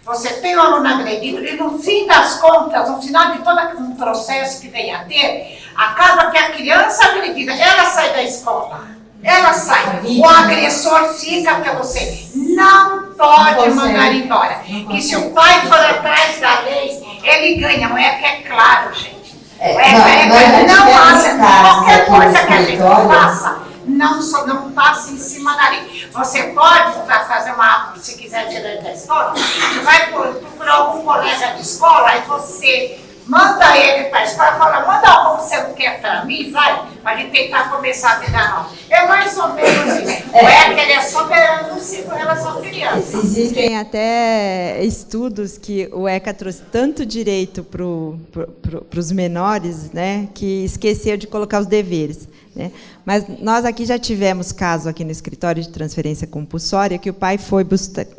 você tem um aluno agredido, e no fim das contas, no final de todo um processo que vem a ter, acaba que a criança agredida, ela sai da escola, ela sai, o agressor fica, porque você não pode mandar embora. Que se o pai for atrás da lei, ele ganha, não é que é claro, gente. Não haja qualquer coisa que a gente faça, não passe em cima da lei. Você pode fazer uma, se quiser direito da escola, você vai procurar algum colega de escola e você manda ele para a escola e fala, manda algo que você não quer para mim, vai, para a gente tentar começar a vida nova. É mais ou menos isso. Que ele é soberano com relação à criança. Existem até estudos que o ECA trouxe tanto direito para os menores, né, que esqueceu de colocar os deveres. Né? Mas nós aqui já tivemos caso aqui no escritório de transferência compulsória que o pai foi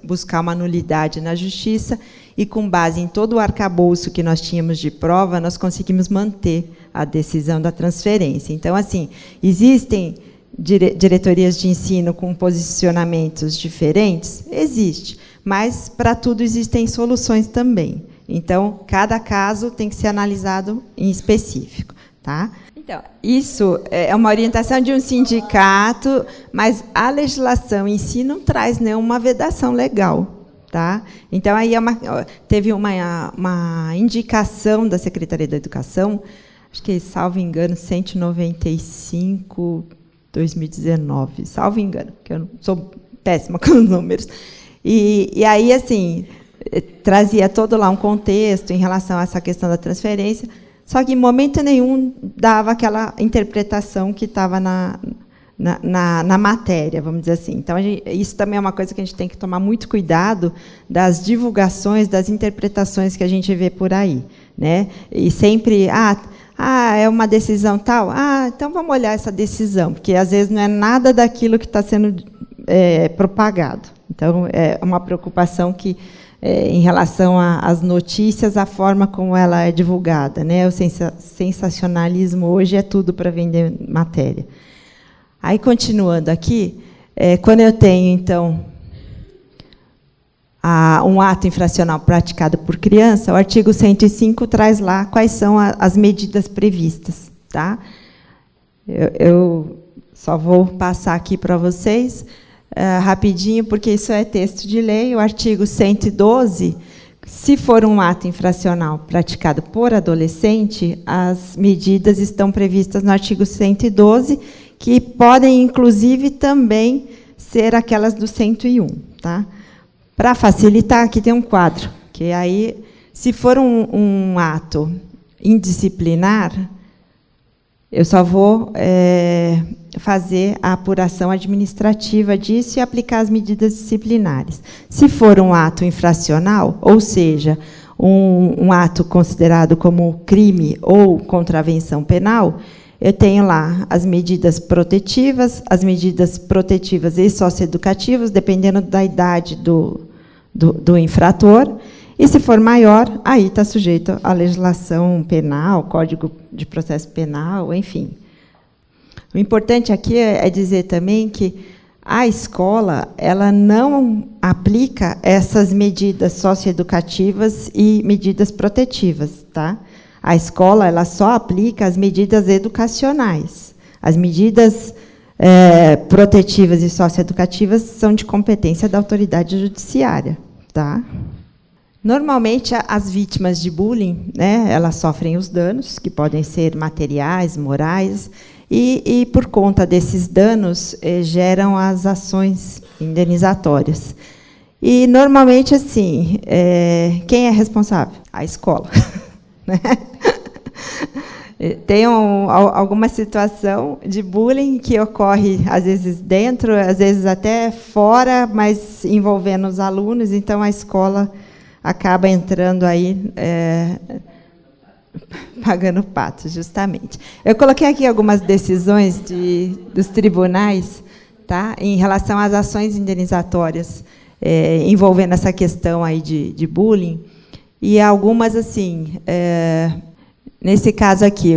buscar uma nulidade na justiça e, com base em todo o arcabouço que nós tínhamos de prova, nós conseguimos manter a decisão da transferência. Então, assim, existem diretorias de ensino com posicionamentos diferentes? Existe, mas para tudo existem soluções também. Então, cada caso tem que ser analisado em específico. Tá? Então, isso é uma orientação de um sindicato, mas a legislação em si não traz nenhuma vedação legal. Tá? Então, aí teve uma indicação da Secretaria da Educação, acho que, salvo engano, 195, 2019, salvo engano, porque eu não sou péssima com os números. E aí, assim, trazia todo lá um contexto em relação a essa questão da transferência, só que, em momento nenhum, dava aquela interpretação que estava na matéria, vamos dizer assim. Então, isso também é uma coisa que a gente tem que tomar muito cuidado das divulgações, das interpretações que a gente vê por aí. Né? E sempre, é uma decisão tal, então vamos olhar essa decisão, porque, às vezes, não é nada daquilo que está sendo propagado. Então, é uma preocupação que, em relação às notícias, a forma como ela é divulgada. Né? O sensacionalismo hoje é tudo para vender matéria. Aí, continuando aqui, quando eu tenho, então, um ato infracional praticado por criança, o artigo 105 traz lá quais são as medidas previstas. Tá? Eu só vou passar aqui para vocês, rapidinho, porque isso é texto de lei. O artigo 112, se for um ato infracional praticado por adolescente, as medidas estão previstas no artigo 112, que podem, inclusive, também ser aquelas do 101. Tá? Para facilitar, aqui tem um quadro, que aí, se for um ato indisciplinar, eu só vou fazer a apuração administrativa disso e aplicar as medidas disciplinares. Se for um ato infracional, ou seja, um ato considerado como crime ou contravenção penal, eu tenho lá as medidas protetivas e socioeducativas, dependendo da idade do infrator. E, se for maior, aí está sujeito à legislação penal, Código de Processo Penal, enfim. O importante aqui é dizer também que a escola ela não aplica essas medidas socioeducativas e medidas protetivas. Tá? A escola ela só aplica as medidas educacionais. As medidas protetivas e socioeducativas são de competência da autoridade judiciária. Tá? Normalmente, as vítimas de bullying, né, elas sofrem os danos, que podem ser materiais, morais, e por conta desses danos, geram as ações indenizatórias. E, normalmente, assim, quem é responsável? A escola. Né? Tem alguma situação de bullying que ocorre, às vezes, dentro, às vezes até fora, mas envolvendo os alunos, então a escola acaba entrando aí, pagando pato, justamente. Eu coloquei aqui algumas decisões dos tribunais, tá, em relação às ações indenizatórias, envolvendo essa questão aí de bullying, e algumas, assim, nesse caso aqui,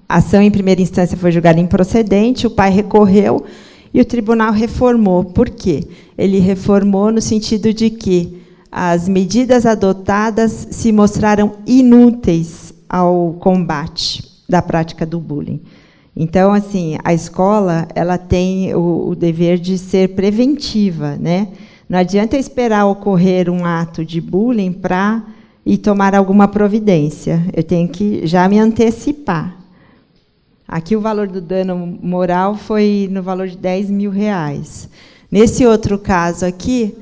a ação em primeira instância foi julgada improcedente, o pai recorreu e o tribunal reformou. Por quê? Ele reformou no sentido de que as medidas adotadas se mostraram inúteis ao combate da prática do bullying. Então, assim, a escola ela tem o dever de ser preventiva, né? Não adianta esperar ocorrer um ato de bullying para ir tomar alguma providência. Eu tenho que já me antecipar. Aqui o valor do dano moral foi no valor de R$10.000. Nesse outro caso aqui,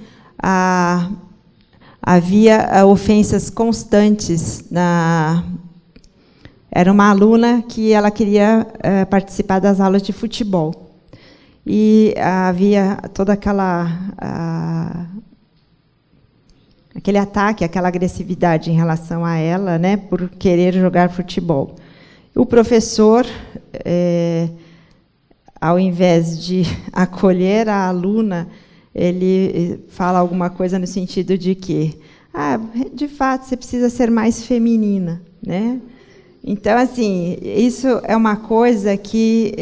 havia ofensas constantes. Era uma aluna que ela queria participar das aulas de futebol. E havia toda aquele ataque, aquela agressividade em relação a ela, né, por querer jogar futebol. O professor, ao invés de acolher a aluna, ele fala alguma coisa no sentido de que, de fato, você precisa ser mais feminina, né? Então, assim, isso é uma coisa que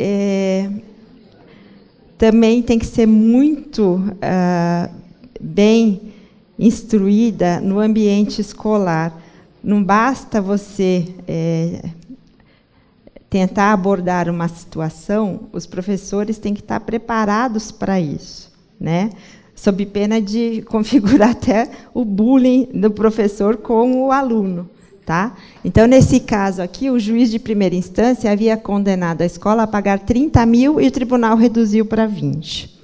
também tem que ser muito bem instruída no ambiente escolar. Não basta você tentar abordar uma situação, os professores têm que estar preparados para isso, né? Sob pena de configurar até o bullying do professor com o aluno. Tá? Então, nesse caso aqui, o juiz de primeira instância havia condenado a escola a pagar 30 mil e o tribunal reduziu para 20.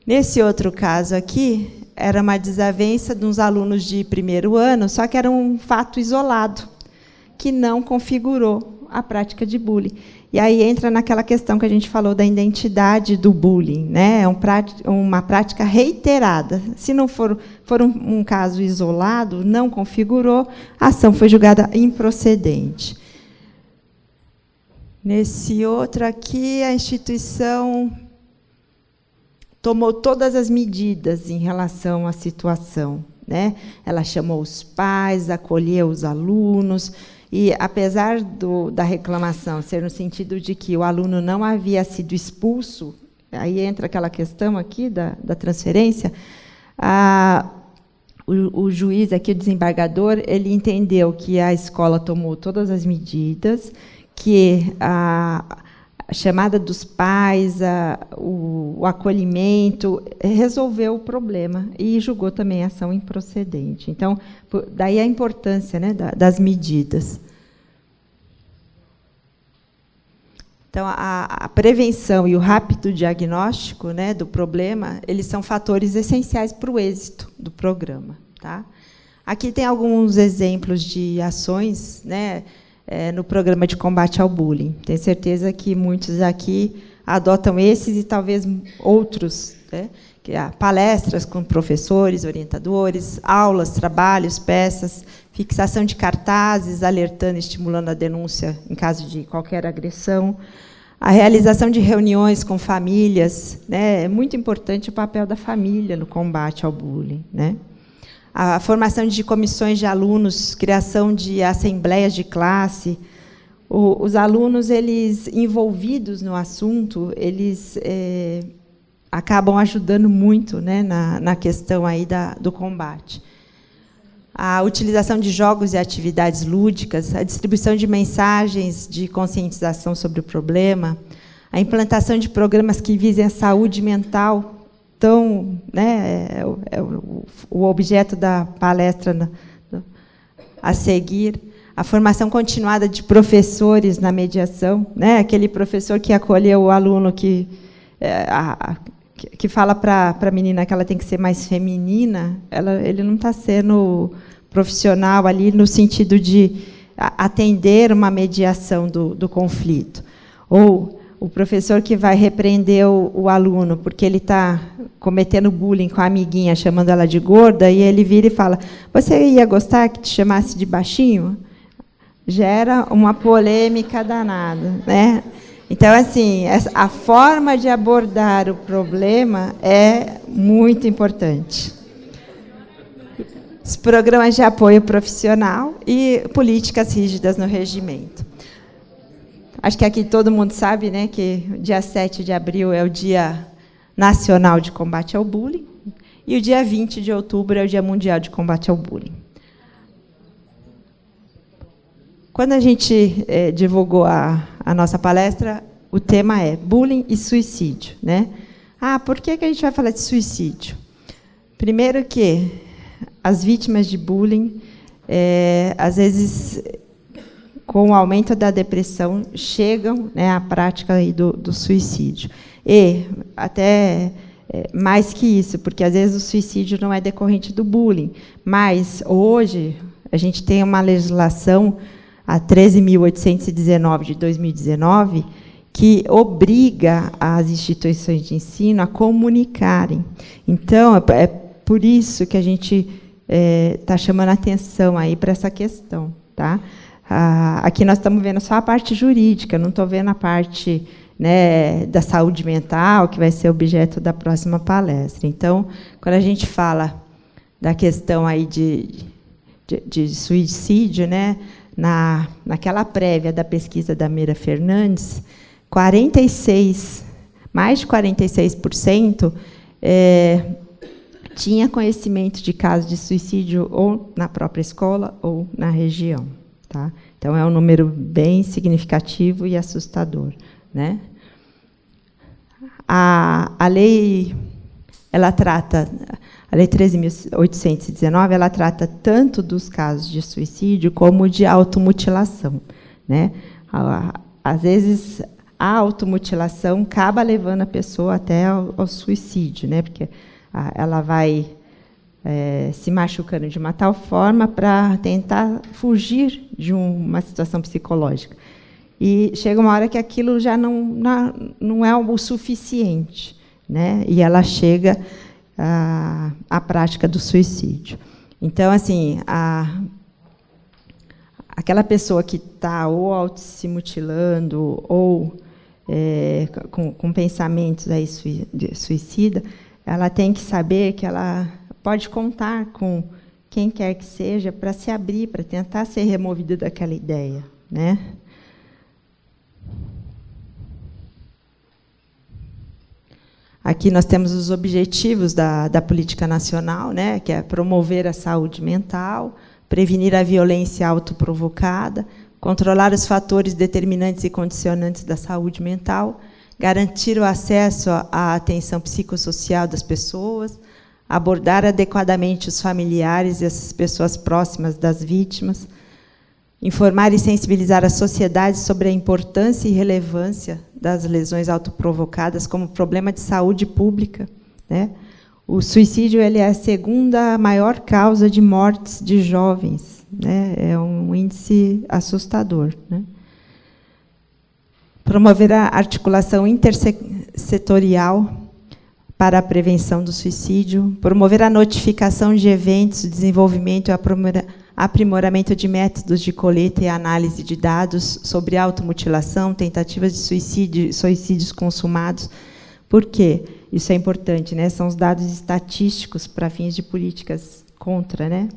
Nesse outro caso aqui, era uma desavença de uns alunos de primeiro ano, só que era um fato isolado, que não configurou a prática de bullying. E aí entra naquela questão que a gente falou da identidade do bullying, né? É uma prática reiterada. Se não for um caso isolado, não configurou, a ação foi julgada improcedente. Nesse outro aqui, a instituição tomou todas as medidas em relação à situação, né? Ela chamou os pais, acolheu os alunos. E, apesar da reclamação ser no sentido de que o aluno não havia sido expulso, aí entra aquela questão aqui da transferência, o juiz, aqui, o desembargador, ele entendeu que a escola tomou todas as medidas, que a chamada dos pais, o acolhimento, resolveu o problema e julgou também a ação improcedente. Então, daí a importância, né, das medidas. Então, a prevenção e o rápido diagnóstico, né, do problema, eles são fatores essenciais para o êxito do programa. Tá? Aqui tem alguns exemplos de ações, né, no programa de combate ao bullying. Tenho certeza que muitos aqui adotam esses e talvez outros, né? Que há palestras com professores, orientadores, aulas, trabalhos, peças, fixação de cartazes, alertando e estimulando a denúncia em caso de qualquer agressão, a realização de reuniões com famílias, né? É muito importante o papel da família no combate ao bullying, né? A formação de comissões de alunos, criação de assembleias de classe. Os alunos, eles envolvidos no assunto, eles acabam ajudando muito, né, na questão aí do combate. A utilização de jogos e atividades lúdicas, a distribuição de mensagens de conscientização sobre o problema, a implantação de programas que visem a saúde mental tão, né, o objeto da palestra a seguir, a formação continuada de professores na mediação, né, aquele professor que acolheu o aluno que fala para a menina que ela tem que ser mais feminina, ele não está sendo profissional ali no sentido de atender uma mediação do conflito. Ou o professor que vai repreender o aluno porque ele está cometendo bullying com a amiguinha, chamando ela de gorda, e ele vira e fala: você ia gostar que te chamasse de baixinho? Gera uma polêmica danada, né? Então, assim, a forma de abordar o problema é muito importante. Os programas de apoio profissional e políticas rígidas no regimento. Acho que aqui todo mundo sabe, né, que o dia 7 de abril é o Dia Nacional de Combate ao Bullying e o dia 20 de outubro é o Dia Mundial de Combate ao Bullying. Quando a gente divulgou a nossa palestra, o tema é bullying e suicídio, né? Por que a gente vai falar de suicídio? Primeiro que as vítimas de bullying, às vezes, com o aumento da depressão, chegam, né, à prática aí do suicídio. E até mais que isso, porque às vezes o suicídio não é decorrente do bullying, mas hoje a gente tem uma legislação, a 13.819 de 2019, que obriga as instituições de ensino a comunicarem. Então, é por isso que a gente está chamando a atenção aí para essa questão, tá? Aqui nós estamos vendo só a parte jurídica, não estou vendo a parte, né, da saúde mental, que vai ser objeto da próxima palestra. Então, quando a gente fala da questão aí de suicídio, né, naquela prévia da pesquisa da Meira Fernandes, mais de 46% tinha conhecimento de casos de suicídio ou na própria escola ou na região. Tá? Então, é um número bem significativo e assustador, né? A lei, ela trata, a Lei 13.819, ela trata tanto dos casos de suicídio como de automutilação, né? Às vezes, a automutilação acaba levando a pessoa até ao suicídio, né? Porque ela vai se machucando de uma tal forma para tentar fugir de uma situação psicológica. E chega uma hora que aquilo já não é o suficiente, né? E ela chega à prática do suicídio. Então, assim, aquela pessoa que está ou se mutilando ou com pensamentos aí suicida, ela tem que saber que ela pode contar com quem quer que seja para se abrir, para tentar ser removida daquela ideia, né? Aqui nós temos os objetivos da política nacional, né, que é promover a saúde mental, prevenir a violência autoprovocada, controlar os fatores determinantes e condicionantes da saúde mental, garantir o acesso à atenção psicossocial das pessoas, abordar adequadamente os familiares e as pessoas próximas das vítimas, informar e sensibilizar a sociedade sobre a importância e relevância das lesões autoprovocadas como problema de saúde pública, né? O suicídio ele é a segunda maior causa de mortes de jovens, né? É um índice assustador, né? Promover a articulação intersetorial para a prevenção do suicídio, promover a notificação de eventos, desenvolvimento e aprimoramento de métodos de coleta e análise de dados sobre automutilação, tentativas de suicídio, suicídios consumados. Por quê? Isso é importante, né? São os dados estatísticos para fins de políticas contra, né?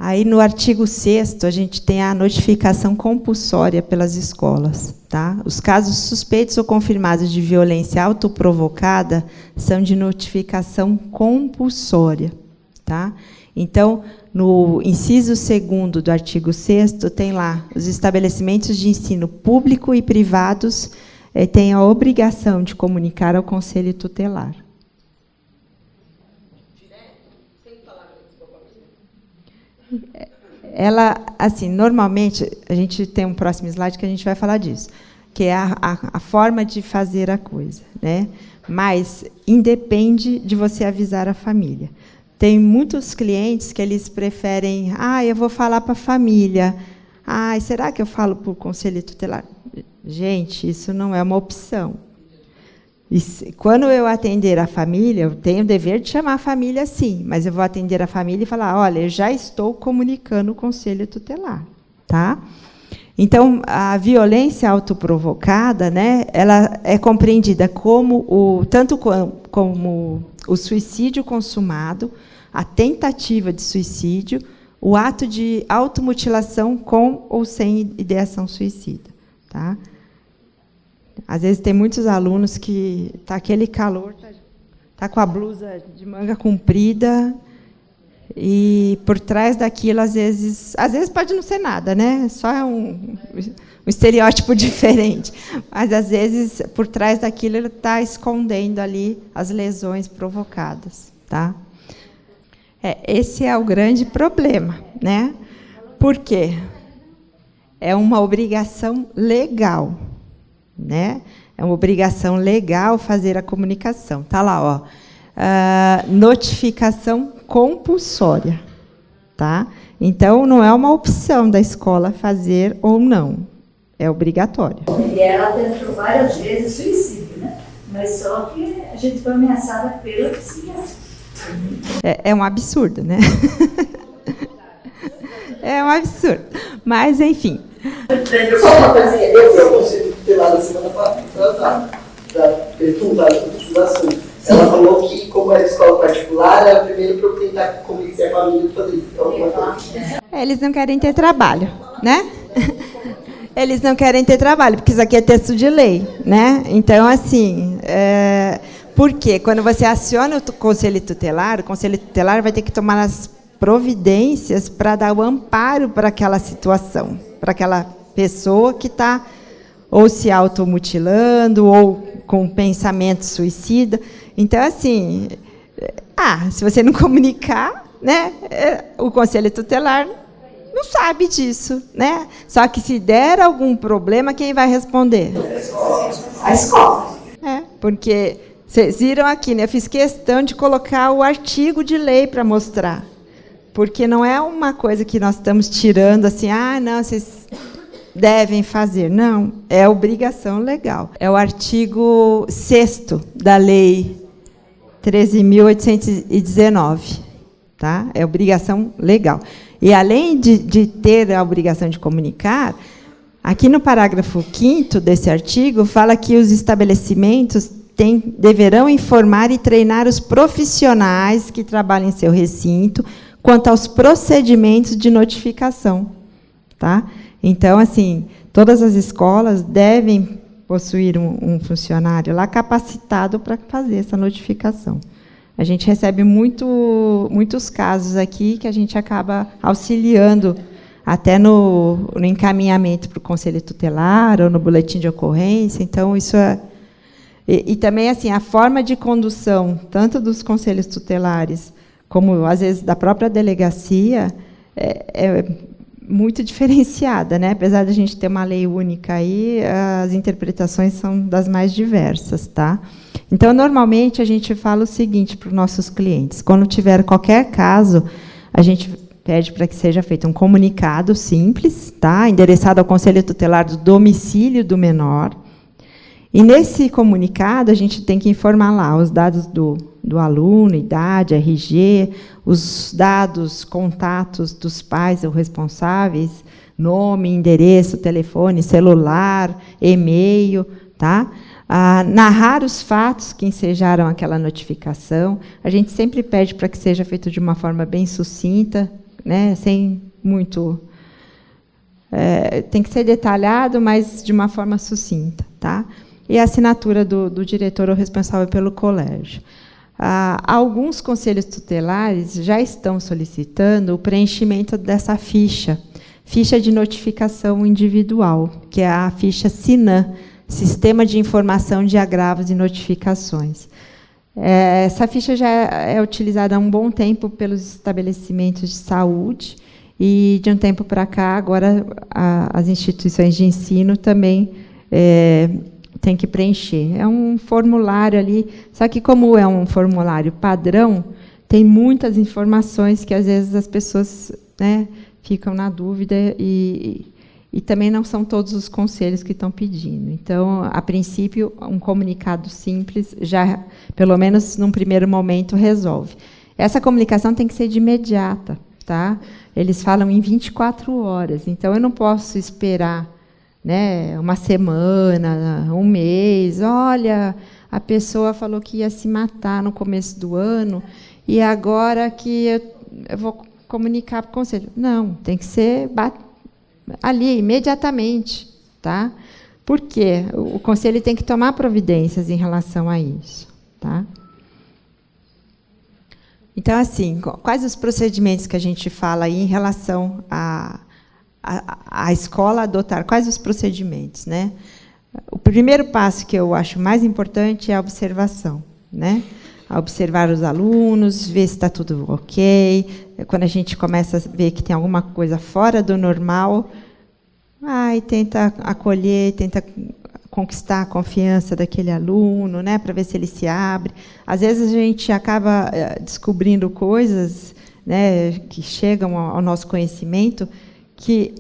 Aí, no artigo 6º, a gente tem a notificação compulsória pelas escolas. Tá? Os casos suspeitos ou confirmados de violência autoprovocada são de notificação compulsória. Tá? Então, no inciso 2º do artigo 6º, tem lá os estabelecimentos de ensino público e privados tem a obrigação de comunicar ao Conselho Tutelar. Ela, assim, normalmente, a gente tem um próximo slide que a gente vai falar disso, que é a forma de fazer a coisa, né? Mas independe de você avisar a família. Tem muitos clientes que eles preferem, eu vou falar para a família. Será que eu falo para o Conselho Tutelar? Gente, isso não é uma opção. Quando eu atender a família, eu tenho o dever de chamar a família, sim, mas eu vou atender a família e falar, olha, eu já estou comunicando o Conselho Tutelar. Tá? Então, a violência autoprovocada, né, ela é compreendida como tanto como o suicídio consumado, a tentativa de suicídio, o ato de automutilação com ou sem ideação suicida. Tá? Às vezes tem muitos alunos que está aquele calor, está com a blusa de manga comprida, e por trás daquilo, às vezes pode não ser nada, né? Só é um estereótipo diferente. Mas, às vezes, por trás daquilo, ele está escondendo ali as lesões provocadas. Tá? Esse é o grande problema, né? Por quê? É uma obrigação legal. Né? É uma obrigação legal fazer a comunicação. Está lá, ó, notificação compulsória. Tá? Então, não é uma opção da escola fazer ou não. É obrigatório. E ela tentou várias vezes suicídio, né? Mas só que a gente foi ameaçada pela psiquiatra. É um absurdo, né? É um absurdo. Mas, enfim. Só uma coisinha, eu fui ao Conselho Tutelar da semana passada para perguntar sobre assunto. Ela falou que, como era escola particular, era primeiro para eu tentar convencer a família de fazer isso. Eles não querem ter trabalho, né? Eles não querem ter trabalho, porque isso aqui é texto de lei, né? Então, assim, por quê? Quando você aciona o Conselho Tutelar vai ter que tomar as providências para dar o amparo para aquela situação, para aquela pessoa que está ou se automutilando ou com pensamento suicida. Então, assim, se você não comunicar, né, o Conselho Tutelar não sabe disso, né? Só que se der algum problema, quem vai responder? A escola. Porque vocês viram aqui, né? Eu fiz questão de colocar o artigo de lei para mostrar. Porque não é uma coisa que nós estamos tirando assim, não, vocês devem fazer. Não, é obrigação legal. É o artigo 6º da Lei 13.819. Tá? É obrigação legal. E, além de ter a obrigação de comunicar, aqui no parágrafo 5º desse artigo, fala que os estabelecimentos deverão informar e treinar os profissionais que trabalham em seu recinto quanto aos procedimentos de notificação. Tá? Então, assim, todas as escolas devem possuir um funcionário lá capacitado para fazer essa notificação. A gente recebe muitos casos aqui que a gente acaba auxiliando até no encaminhamento para o Conselho Tutelar ou no boletim de ocorrência. Então, isso é... E também, assim, a forma de condução, tanto dos conselhos tutelares, como, às vezes, da própria delegacia, é muito diferenciada, né? Apesar de a gente ter uma lei única aí, as interpretações são das mais diversas, tá? Então, normalmente, a gente fala o seguinte para os nossos clientes: quando tiver qualquer caso, a gente pede para que seja feito um comunicado simples, tá? Endereçado ao Conselho Tutelar do domicílio do menor. E, nesse comunicado, a gente tem que informar lá os dados do aluno, idade, RG, os dados, contatos dos pais ou responsáveis, nome, endereço, telefone, celular, e-mail, tá? Narrar os fatos que ensejaram aquela notificação. A gente sempre pede para que seja feito de uma forma bem sucinta, né? Sem muito... tem que ser detalhado, mas de uma forma sucinta. Tá? E a assinatura do diretor ou responsável pelo colégio. Alguns conselhos tutelares já estão solicitando o preenchimento dessa ficha de notificação individual, que é a ficha SINAM, Sistema de Informação de Agravos e Notificações. Essa ficha já é utilizada há um bom tempo pelos estabelecimentos de saúde, e, de um tempo para cá, agora, as instituições de ensino também têm que preencher. É um formulário ali, só que, como é um formulário padrão, tem muitas informações que, às vezes, as pessoas, né, ficam na dúvida, e também não são todos os conselhos que estão pedindo. Então, a princípio, um comunicado simples já, pelo menos num primeiro momento, resolve. Essa comunicação tem que ser de imediata, tá? Eles falam em 24 horas, então eu não posso esperar, né, uma semana, um mês. Olha, a pessoa falou que ia se matar no começo do ano, e agora que eu vou comunicar para o conselho. Não, tem que ser ali, imediatamente, tá? Por quê? O conselho tem que tomar providências em relação a isso, tá? Então, assim, quais os procedimentos que a gente fala aí em relação à escola adotar? Quais os procedimentos, né? O primeiro passo que eu acho mais importante é a observação, né? A observar os alunos, ver se está tudo ok. Quando a gente começa a ver que tem alguma coisa fora do normal, tenta acolher, tenta conquistar a confiança daquele aluno, né, para ver se ele se abre. Às vezes a gente acaba descobrindo coisas, né, que chegam ao nosso conhecimento, que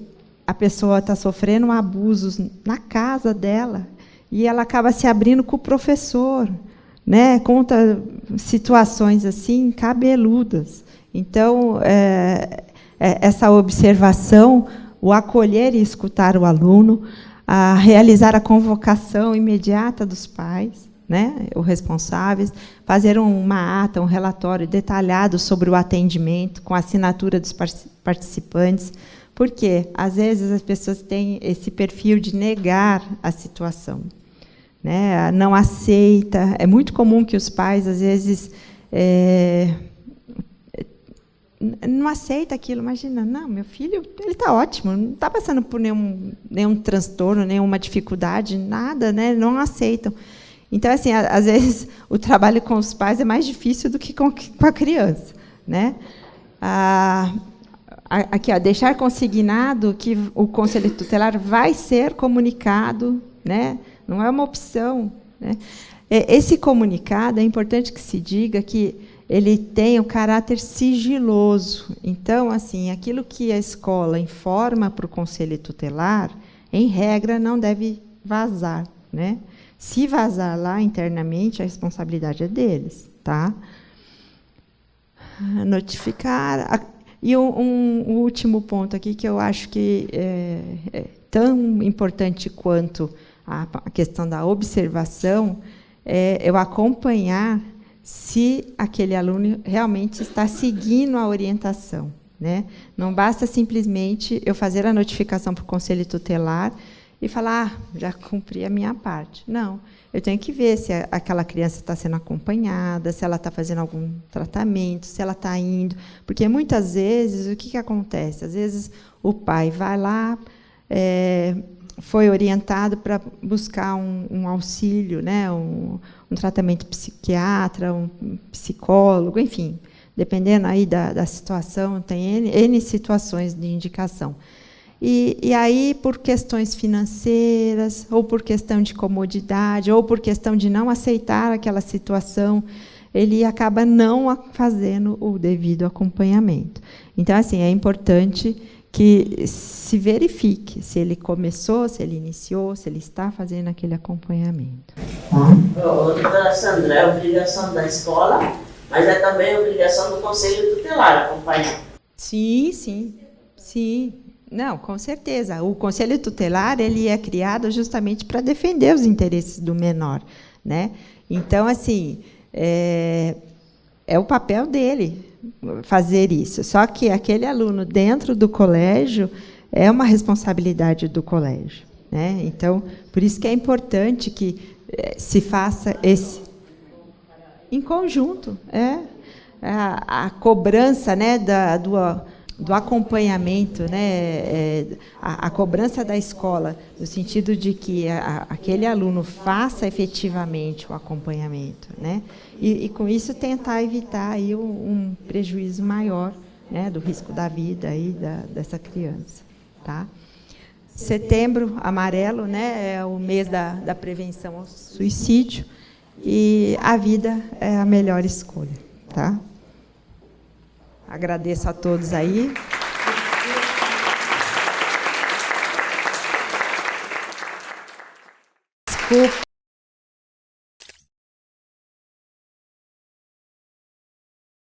a pessoa está sofrendo abusos na casa dela, e ela acaba se abrindo com o professor, né, conta situações assim cabeludas. Então, essa observação, o acolher e escutar o aluno, a realizar a convocação imediata dos pais, né, os responsáveis, fazer uma ata, um relatório detalhado sobre o atendimento, com a assinatura dos participantes, porque, às vezes, as pessoas têm esse perfil de negar a situação, né, não aceita. É muito comum que os pais, às vezes, não aceita aquilo. Imagina, não, meu filho, ele está ótimo, não está passando por nenhum transtorno, nenhuma dificuldade, nada, né? Não aceitam. Então, assim, às vezes, o trabalho com os pais é mais difícil do que com a criança, né? Aqui, ó, deixar consignado que o conselho tutelar vai ser comunicado, né? Não é uma opção, né? Esse comunicado, é importante que se diga que ele tem o caráter sigiloso. Então, assim, aquilo que a escola informa para o conselho tutelar, em regra, não deve vazar, né? Se vazar lá internamente, a responsabilidade é deles, tá? Notificar. E um último ponto aqui, que eu acho que é tão importante quanto a questão da observação, é eu acompanhar se aquele aluno realmente está seguindo a orientação, né? Não basta simplesmente eu fazer a notificação para o conselho tutelar e falar, já cumpri a minha parte. Não, eu tenho que ver se aquela criança está sendo acompanhada, se ela está fazendo algum tratamento, se ela está indo. Porque, muitas vezes, o que acontece? Às vezes, o pai vai lá, foi orientado para buscar um auxílio, né, um tratamento psiquiatra, um psicólogo, enfim, dependendo aí da situação, tem N situações de indicação. E aí, por questões financeiras, ou por questão de comodidade, ou por questão de não aceitar aquela situação, ele acaba não fazendo o devido acompanhamento. Então, assim, é importante que se verifique se ele começou, se ele iniciou, se ele está fazendo aquele acompanhamento. Doutora Sandra, é obrigação da escola, mas é também obrigação do conselho tutelar acompanhar. Sim, sim, sim. Não, com certeza. O conselho tutelar, ele é criado justamente para defender os interesses do menor, né? Então, assim, é o papel dele fazer isso. Só que aquele aluno dentro do colégio é uma responsabilidade do colégio, né? Então, por isso que é importante que se faça esse em conjunto, a cobrança, né, do acompanhamento, né, a cobrança da escola, no sentido de que aquele aluno faça efetivamente o acompanhamento, né, e com isso tentar evitar aí um prejuízo maior, né, do risco da vida aí dessa criança, tá? Setembro Amarelo, né, é o mês da prevenção ao suicídio, e a vida é a melhor escolha, tá? Agradeço a todos aí. Desculpa.